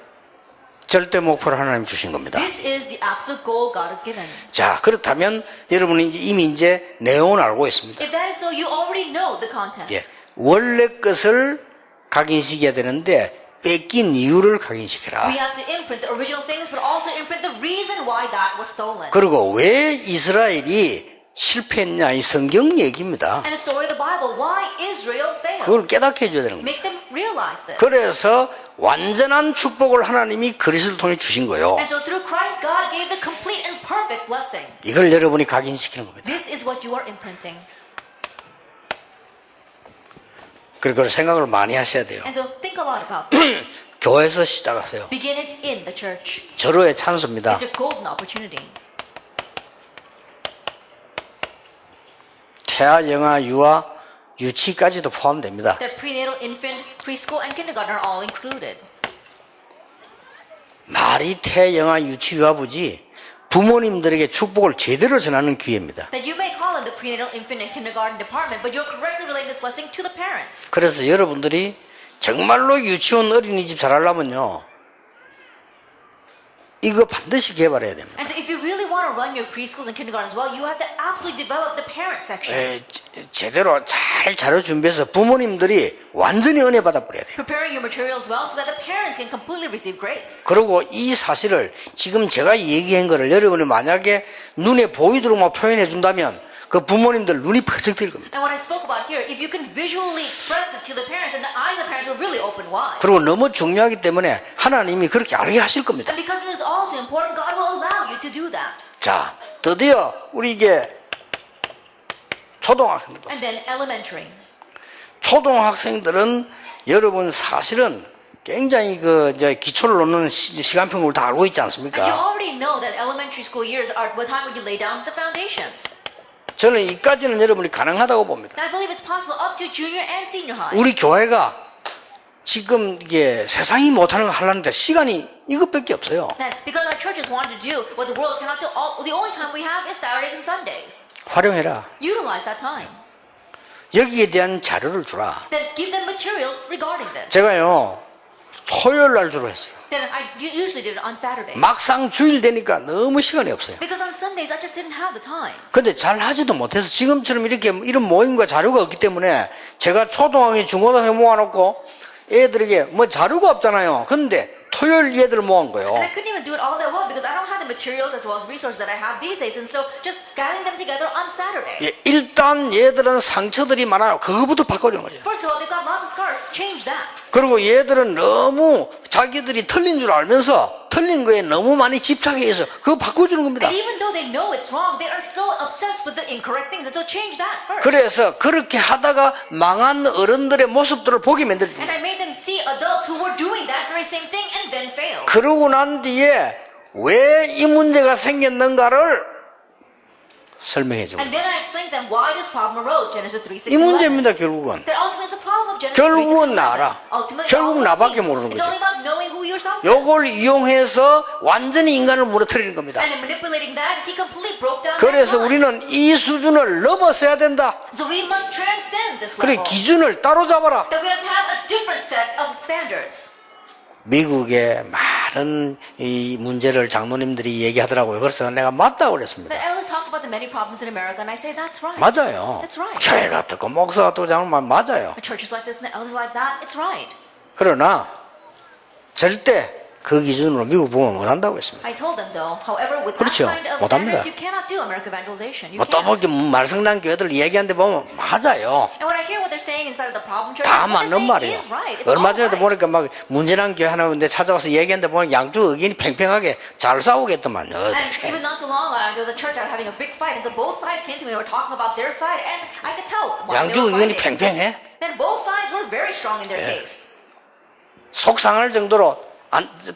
절대 목표로 하나님 주신 겁니다. This is the absolute goal God has given. 자, 그렇다면 여러분이 이미 이제 내용을 알고 있습니다. If that is so, you already know the content. 예, 원래 것을 각인시켜야 되는데 뺏긴 이유를 각인시켜라. We have to imprint the original things, but also imprint the reason why that was stolen. 그리고 왜 이스라엘이 실패했냐, 이 성경 얘기입니다. And the story of the Bible, why Israel failed. 그걸 깨닫게 해줘야 되는 거예요. Make them realize this. 그래서 완전한 축복을 하나님이 그리스도를 통해 주신 거예요. And so through Christ, God gave the complete and perfect blessing. 이걸 여러분이 각인시키는 겁니다. This is what you are imprinting. 그걸 생각을 많이 하셔야 돼요. And so think a lot about this. 교회에서 시작하세요. Begin it in the church. 절호의 찬스입니다. It's a golden opportunity. 태아, 영아, 유아, 유치까지도 포함됩니다. That prenatal, infant, preschool, and kindergarten are all included. 말이 태, 영아, 유치, 유아부지 부모님들에게 축복을 제대로 전하는 기회입니다. That you may call in the prenatal, infant, and kindergarten department, but you're correctly relaying this blessing to the parents. 그래서 여러분들이 정말로 유치원 어린이집 잘하려면요, 이거 반드시 개발해야 됩니다. And so if you really want to run your preschools and kindergartens well, you have to absolutely develop the parent section. 제대로 잘 자료 준비해서 부모님들이 완전히 은혜 받아버려야 돼요. Preparing your materials well so that the parents can completely receive grace. 그리고 이 사실을 지금 제가 얘기한 거를 여러분이 만약에 눈에 보이도록만 표현해 준다면 그 부모님들 눈이 펄쩍 뜰 겁니다. And what I spoke about here, if you can visually express it to the parents, then the eyes of the parents will really open wide. 그리고 너무 중요하기 때문에 하나님이 그렇게 알게 하실 겁니다. And because it is all too important, God will allow you to do that. 자, 드디어 우리 이게 초등학생들 And then elementary. 초등학생들은 여러분 사실은 굉장히 기초를 놓는 시간표를 다 알고 있지 And you 않습니까? already know that elementary school years are the time when you lay down the foundations. 저는 이까지는 여러분이 가능하다고 봅니다. And I believe it's possible up to junior and senior high. 우리 교회가 지금 이게 세상이 못하는 거 하려는데 시간이 이것밖에 없어요. That because our churches want to do what the world cannot do, the only time we have is Saturdays and Sundays. 활용해라. Utilize that time. 여기에 대한 자료를 주라. Then give them materials regarding this. 제가요 토요일 날 주로 했어요. Then I usually did it on Saturday. 막상 주일 되니까 너무 시간이 없어요. Because on Sundays I just didn't have the time. 근데 잘 하지도 못해서 지금처럼 이렇게 이런 모임과 자료가 없기 때문에 제가 초등학교 중고등학교 모아놓고 애들에게 뭐 자료가 없잖아요. 근데 토요일 얘들 모은 거예요. And I couldn't even do it all that well because I don't have the materials as well as resources that I have these days. And so just gathering them together on Saturday. 예, 일단 얘들은 상처들이 많아요. 그거부터 바꿔주는 거죠. First of all, they've got lots of scars. Change that. 그리고 얘들은 너무 자기들이 틀린 줄 알면서 틀린 거에 너무 많이 집착해 있어. 그거 바꿔주는 겁니다. And even though they know it's wrong, they are so obsessed with the incorrect things. And so change that first. 그래서 그렇게 하다가 망한 어른들의 모습들을 보게 만들죠. And I made them see adults who were doing that very same thing and then failed. 그러고 난 뒤에 왜 이 문제가 생겼는가를 설명해 줍니다. And then I explained to them why this problem arose. Genesis 3:6. 이 문제입니다, 결국은. That ultimately is a problem of Genesis 3:6. 결국은 나라. Ultimately, 결국 all 나밖에 of me. 모르는 It's 거죠. only about knowing who yourself is. 요걸 이용해서 완전히 인간을 무너뜨리는 겁니다. And in manipulating that, he completely broke down. 그래서 mankind. 우리는 이 수준을 넘어서야 된다. So we must transcend this 그래, level. 기준을 따로 잡아라. That we have to have a different set of standards. 미국의 많은 이 문제를 장로님들이 얘기하더라고요. 그래서 내가 맞다고 그랬습니다. The elders talk about the many problems in America, and I say that's right. 맞아요. That's right. 교회가 어떻고 목사가 어떻고 장로님 맞아요. The churches like this and the elders like that, it's right. 그러나 절대 그 기준으로 미국 보면 못한다고 했습니다. I told them though, however, with 그렇죠. that kind of 못합니다. standards, you cannot do American evangelization. You 뭐 또 can't. 보기 말썽난 교회들 얘기하는데 보면 맞아요. And when I hear what they're saying inside of the problem churches, 다 what they're 맞는 saying 말이에요. is right. It's 얼마 all 전에도 right. 보니까 막 문제난 교회 하나 내 찾아와서 얘기하는데 보면 양쪽 의견이 팽팽하게 잘 싸우겠더만요. And even not too long ago, there was a church out having a big fight, and so both sides came to me and were talking about their side, and I could tell why they 양쪽 were 의견이 fighting. 팽팽해. Then both sides were very strong in their case. 속상할 정도로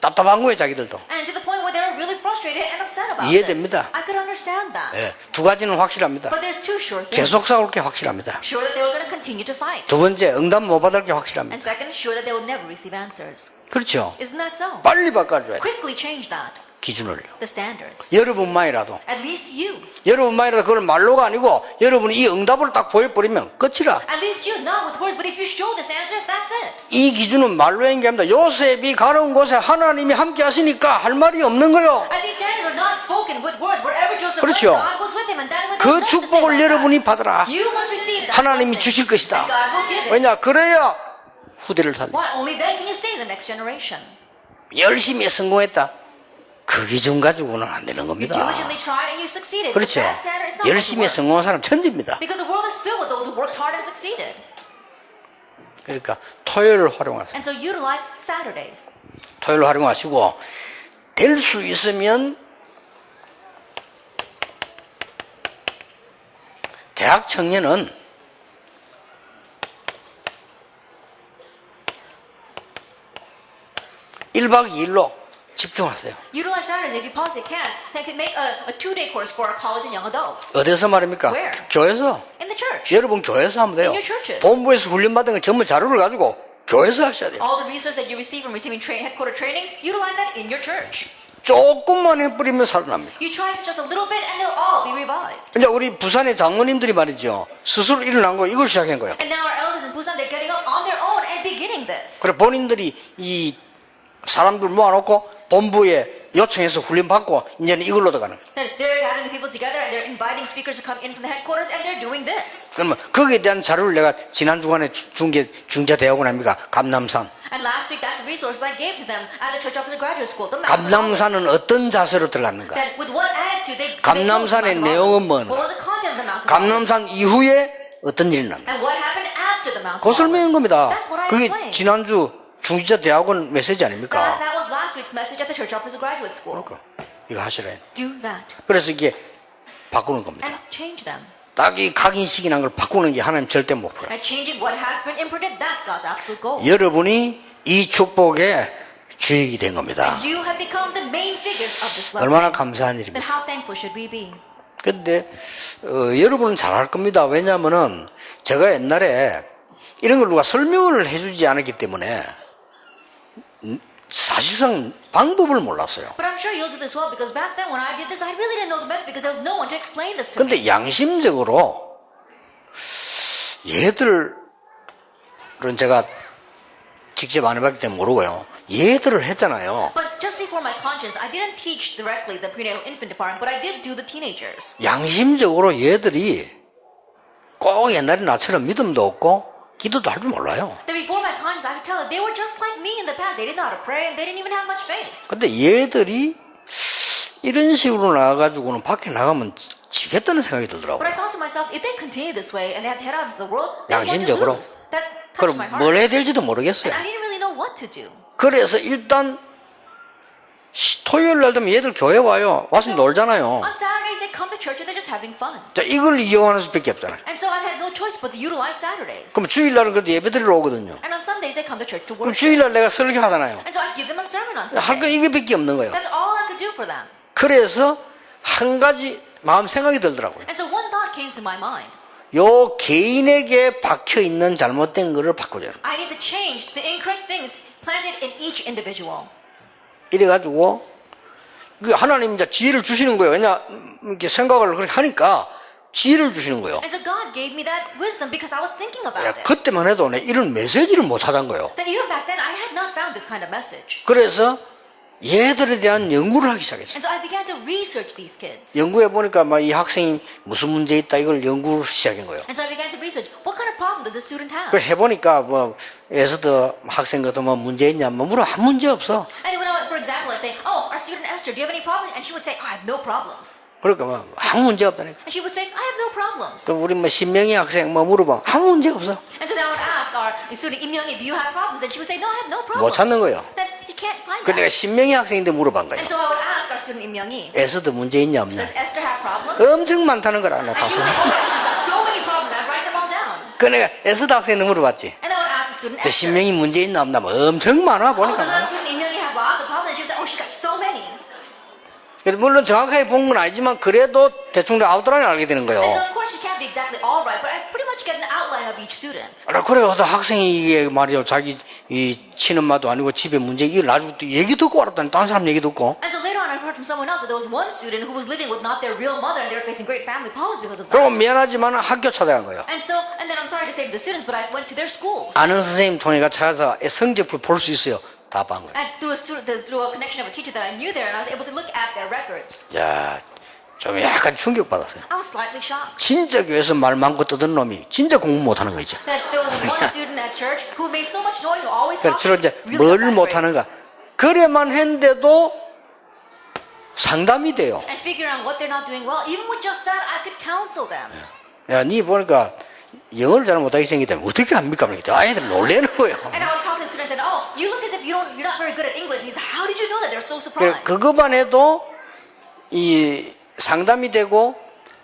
답답한 거예요, 자기들도. And to the point where they were really frustrated and upset about 이해됩니다. this. I could understand that. 예, 두 가지는 확실합니다. But there's two sure things. 계속 싸울 게 확실합니다. Sure that they were going to continue to fight. 두 번째, 응답 못 받을 게 확실합니다. And second, sure that they would never receive answers. 그렇죠. Isn't that so? 빨리 바꿔줘야 돼, Quickly change that. 기준을요. The standards. 여러분만이라도. At least you. 여러분만이라도 그걸 말로가 아니고 여러분이 이 응답을 딱 보여버리면 끝이라. At least you, not with words, but if you show this answer, that's it. 이 기준은 말로 얘기합니다. 요셉이 가는 곳에 하나님이 함께 하시니까 할 말이 없는 거요. And these standards are not spoken with words. Wherever Joseph 그렇죠. went, God was with him, and that is what 그 there's nothing to say 축복을 about 여러분이 that. 받으라. You must receive that 하나님이 blessing. 주실 것이다. And God will give it. 왜냐? 그래야 후대를 살리. Why? Only then can you save the next generation. 열심히 성공했다. 그 기준 가지고는 안 되는 You 겁니다. diligently tried and you succeeded. 그렇죠. But that standard is not 열심히 what works. 성공한 사람 천지입니다. Because the world is filled with those who worked hard and succeeded. 그러니까 토요일을 활용하세요. And so utilize Saturdays. 토요일을 활용하시고 될 수 있으면 대학 청년은 일박 2일로 집중하세요. Utilize Saturdays if you possibly can. So you can make a 2-day course for our college and young adults. 어디서 말입니까? Where? 교회에서. In the church. 여러분 교회에서 하면 돼요. In your churches. 본부에서 훈련받은 걸 전부 자료를 가지고 교회에서 하셔야 돼요. All the resources that you receive from receiving headquarter trainings, utilize that in your church. 조금만 해버리면 살아납니다. You try this just a little bit and they'll all be revived. 이제 우리 부산의 장로님들이 말이죠. 스스로 일어난 거 이걸 시작한 거예요. And now our elders in Busan, they're getting up on their own and beginning this. 그래 본인들이 이 사람들 모아놓고 본부에 요청해서 훈련 받고 이제는 이걸로 들어가는 거예요. Then they're having the people together and they're inviting speakers to come in from the headquarters and they're doing this. 그러면 거기에 대한 자료를 내가 지난 주간에 중재대학원 아닙니까? 감남산. And last week, that's the resources I gave to them at the Church Officer Graduate School. The 감남산은 어떤 자세로 들어갔는가? Then with what attitude they 감남산의 내용은 뭐냐? What was the content of the Mount of Olives? 감남산 이후에 어떤 일이 났나? And what happened after the Mount of 그 설명인 Olives? 겁니다. That's what I 그게 explained. 지난주 중지자대학원 메시지 아닙니까? That was last week's message at the Church Officer Graduate School. 이거 하시라. Do that 그래서 이게 바꾸는 겁니다. and change them. 딱 이 각인식이라는 걸 바꾸는 게 하나님 절대 목표예요. And changing what has been imprinted, that's God's absolute goal. 여러분이 이 축복의 주역이 된 겁니다. You have become the main figures of this 얼마나 blessing. 감사한 Then 일입니다. how thankful should we be? 근데 여러분은 잘할 겁니다. 왜냐하면은 제가 옛날에 이런 걸 누가 설명을 해주지 않았기 때문에 사실상 방법을 몰랐어요. But I'm sure you'll do this well because back then when I did this, I really didn't know the method because there was no one to explain this to me. 근데 양심적으로 얘들은 제가 직접 안 해봤기 때문에 모르고요. 얘들을 했잖아요. But just before my conscience, I didn't teach directly the prenatal infant department, but I did do the teenagers. 양심적으로 얘들이 꼭 옛날에 나처럼 믿음도 없고 기도도 할 줄 몰라요. Then before my conscience, I could tell that they were just like me in the past. They didn't know how to pray and they didn't even have much faith. 근데 얘들이 이런 식으로 나가가지고는 밖에 나가면 지겠다는 생각이 But 들더라고요. I thought to myself, if they continue this way and they have to head out into the world, they're going to 양심적으로. lose. That 그럼 touched my heart. 뭘 해야 될지도 모르겠어요. And I didn't really know what to do. 그래서 일단 토요일 날 되면 얘들 교회 와요. 와서 놀잖아요. On Saturdays, they come to church and they're just having fun. 자, 이걸 이용하는 수밖에 없잖아요. And so I had no choice but to utilize Saturdays. 그럼 주일 날은 그래도 예배 드리러 오거든요. And on Sundays, they come to church to 그럼 worship. 주일 날 내가 설교하잖아요. And so I give them a sermon on 할 건 Sunday. 이게밖에 없는 거예요. That's all I could do for them. 그래서 한 가지 마음 생각이 들더라고요. And so one thought came to my mind. 요 개인에게 박혀 있는 잘못된 거를 바꾸자. I need to change the incorrect things planted in each individual. 이래가지고 그 하나님 이제 지혜를 주시는 거예요. 왜냐 이렇게 생각을 그렇게 하니까 지혜를 주시는 거예요. And so God gave me that wisdom because I was thinking about it. 그때만 해도 내 이런 메시지를 못 찾은 거예요. Then even back then, I had not found this kind of message. 그래서 얘들에 대한 연구를 하기 시작했어요. And so I began to research these kids. 연구해 보니까 막 이 학생이 무슨 문제 있다 이걸 연구를 시작한 거예요. And so I began to research what kind of problem does this student have. 그걸 해보니까 뭐 에스더 학생 같은 뭐 문제 있냐 뭐 물어 한 문제 없어. And when I went, for example, I'd say, "Oh, our student Esther, do you have any problem?" And she would say, "I have no problems." 그러니까 뭐 아무 문제 없다니까. And she would say, "I have no problems." 또 우리 뭐 신명희 학생 뭐 물어봐 아무 문제 없어. And so then I would ask our student Im Young, "Do you have problems?" And she would say, "No, I have no problems." 못 찾는 거예요. Then he can't find 그 내가 that. 신명희 학생인데 물어본 거예요. And so I would ask our student Im Young, 에스더 문제 있냐 없냐. "Does Esther have problems?" 엄청 많다는 걸 알아. And she would say, "Oh, Esther's got so many problems. I'd write them all down." 그 내가 에스더 학생도 물어봤지. And I would ask the student 저 Esther, 신명희 문제 있나 없나 뭐 엄청 많아 "Oh, does 보니까. our student Im Young have lots of problems?" And she would say, "Oh, she's got so many." 그래서 물론 정확하게 본 건 아니지만 그래도 대충 아웃라인을 알게 되는 거예요. And so of course she can't be exactly all right, but I pretty much get an outline of each student. 그래 어떤 학생이 이게 말이요 자기 이 친엄마도 아니고 집에 문제 이걸 나중에 또 얘기 듣고 알았다니 딴 사람 얘기 듣고. And so later on, I've heard from someone else that there was one student who was living with not their real mother and they were facing great family problems because of 그리고 that. 미안하지만 학교 찾아간 거예요. And then I'm sorry to say to the students, but I went to their schools. 아는 선생님 통해가 찾아서 성적표 볼 수 있어요. 다 본 거예요. And through a connection of a teacher that I knew there, and I was able to look at their records. 야, 좀 약간 충격 받았어요. I was slightly shocked. 진짜 교회에서 말 많고 떠드는 놈이 진짜 공부 못하는 거 있죠. That there was one student at church who made so much noise, who always 그래서 talked, 주로 이제 really 뭘 got bad 못하는가. grades. 그래만 했는데도 상담이 돼요. And figure out what they're not doing well. Even with just that, I could counsel them. 야, 니 보니까 영어를 잘 못하게 생기다면 어떻게 합니까? 아이들 놀래는 거예요. And I would talk to the student and said, "Oh, you look as if you're not very good at English." And he said, "How did you know that?" They're so 그래, surprised. 그것만 해도 이 상담이 되고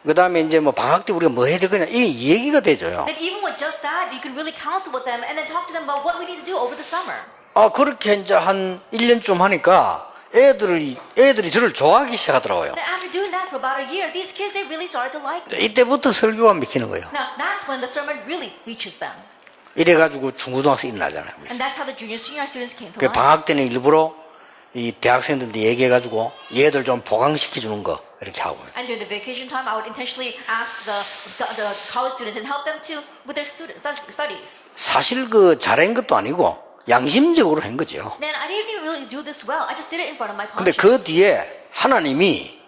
그 다음에 이제 뭐 방학 때 우리가 뭐 해야 될 거냐 이 얘기가 되죠. That even with just that, you can really counsel with them and then talk to them about what we need to do over the summer. 아 그렇게 이제 한 1년쯤 하니까 애들이 저를 좋아하기 시작하더라고요. And after doing that for about a year, these kids, they really started to like me. 이때부터 설교가 먹히는 거예요. Now, that's when the sermon really reaches them. 이래가지고 중고등학생이 나잖아요. And that's how the junior, senior students came to 그 life. 방학 때는 일부러 이 대학생들한테 얘기해가지고 얘들 좀 보강시켜주는 거 이렇게 하고. And during the vacation time, I would intentionally ask the college students and help them to with their studies. 사실 그 잘한 것도 아니고 양심적으로 한 거죠. then I didn't even really do this well. I just did it in front of my 근데 conscience. 그 뒤에 하나님이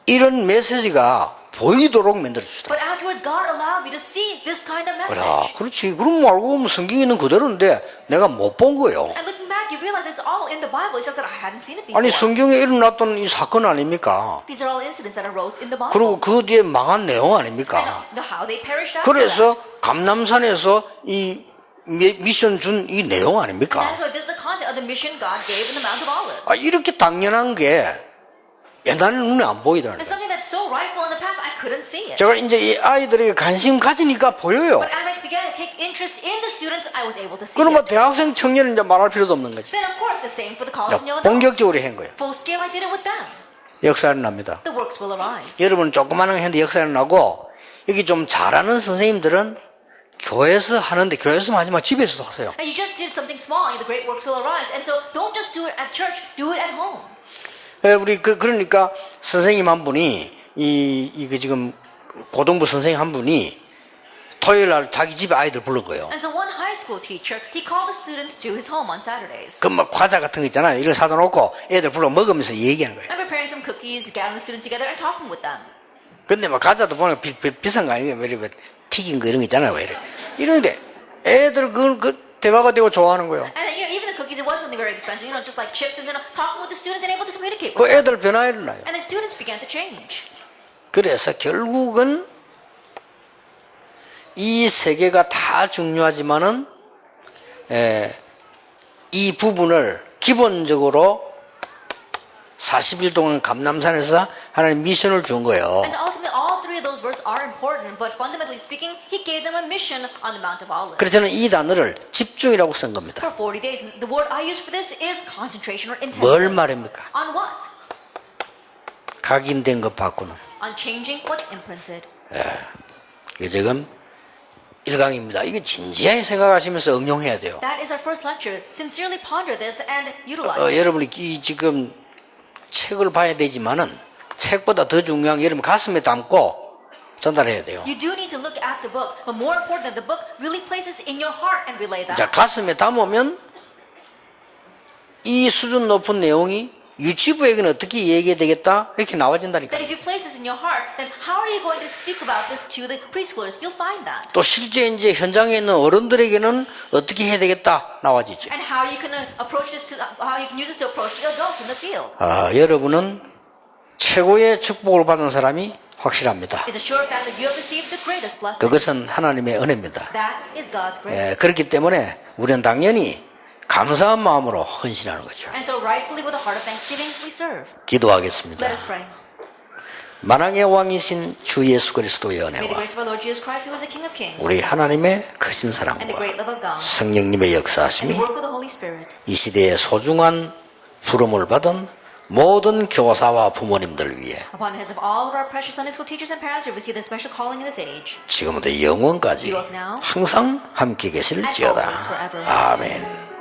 이런 메시지가 보이도록 만들어 주시더라. But afterwards, God allowed me to see this kind of 야, message. 그렇지. 그럼 뭐 알고 보면 성경에 있는 그대로인데 내가 못 본 거예요. And looking back, you realize it's all in the Bible. It's just that I hadn't seen it before. 아니 성경에 일어났던 이 사건 아닙니까? These are all incidents that arose in the Bible. 그리고 그 뒤에 망한 내용 아닙니까? And how they perished after that. 그래서 감남산에서 이 미션 준 이 내용 And 아닙니까? that's why this is the content of the mission God gave in the Mount of Olives. 아, 이렇게 당연한 게 옛날에 눈에 안 보이더라고요. And something that's so rightful in the past, I couldn't see it. 제가 이제 이 아이들에게 관심 가지니까 보여요. But as I began to take interest in the students, I was able to see 그럼 뭐 it. 대학생 청년은 이제 말할 필요도 없는 거지. Then of course the same for the college and young adults. 본격적으로 한 거예요. Full scale, I did it with them. 역사는 납니다. The works will arise. 여러분 조그마한 했는데 역사는 나고 여기 좀 잘하는 선생님들은 교회에서 하는데 교회에서만 하지 마 집에서도 하세요. And you just did something small, and the great works will arise. And so don't just do it at church, do it at home. 우리 그러니까 선생님 한 분이 이게 지금 고등부 선생님 한 분이 토요일 날 자기 집에 아이들 부른 거예요. And so one high school teacher, he called the students to his home on Saturdays. 그 막 과자 같은 거 있잖아요. 이걸 사다 놓고 애들 불러 먹으면서 얘기하는 거예요. And preparing some cookies, gathering the students together and talking with them. 근데 막 과자도 보면 비싼 거 아니에요. 왜 이래 튀긴 거 이런 거 있잖아요. 왜 이래 이런데 애들 그 대화가 되고 좋아하는 거예요. And even the cookies, it wasn't something very expensive, just like chips, and then talking with the students and able to communicate 그 with them. 애들 변화 일어나요. And the students began to change. 그래서 결국은 이 세계가 다 중요하지만은 이 부분을 기본적으로 40일 동안 감남산에서 하나님 미션을 준 거예요. And ultimately, all three of those verses are important, but fundamentally speaking, he gave them a mission on the Mount of Olives. 그래서 저는 이 단어를 집중이라고 쓴 겁니다. For 40 days. And the word I use for this is concentration or 뭘 intensive. 말입니까? On what? 각인된 것 바꾸는. On changing what's imprinted. 이게 지금 1강입니다. 이게 진지하게 생각하시면서 응용해야 돼요. That is our first lecture. Sincerely ponder this and utilize it. 여러분이 이 지금 책을 봐야 되지만은 책보다 더 중요한 게 여러분 가슴에 담고 전달해야 돼요. You do need to look at the book, but more important than the book, really place this in your heart and relay that. 자, 가슴에 담으면 이 수준 높은 내용이 유치부에게는 어떻게 얘기해야 되겠다 이렇게 나와진다니까. That if you place this in your heart, then how are you going to speak about this to the preschoolers? You'll find that. 또 실제 이제 현장에 있는 어른들에게는 어떻게 해야 되겠다 나와지죠. And how you can approach this to, how you can use this to approach the adults in the field. 여러분은 최고의 축복을 받은 사람이 확실합니다. It's a sure fact that you have received the greatest blessing. 그것은 하나님의 은혜입니다. That is God's grace. 그렇기 때문에 우리는 당연히 감사한 마음으로 헌신하는 거죠. And so rightfully with a heart of thanksgiving, we serve. 기도하겠습니다. Let us pray. 만왕의 왕이신 주 예수 그리스도의 May the 은혜와 grace of our Lord Jesus Christ, who is the King of Kings, 우리 하나님의 크신 and the 사랑과 great love of God, 성령님의 and 역사하심이 the work of the Holy Spirit, 이 시대에 소중한 부름을 받은 모든 교사와 부모님들 위해 upon the heads of all of our precious Sunday school teachers and parents who receive this special calling in this age, 지금부터 영원까지 항상 함께 계실지어다. 아멘.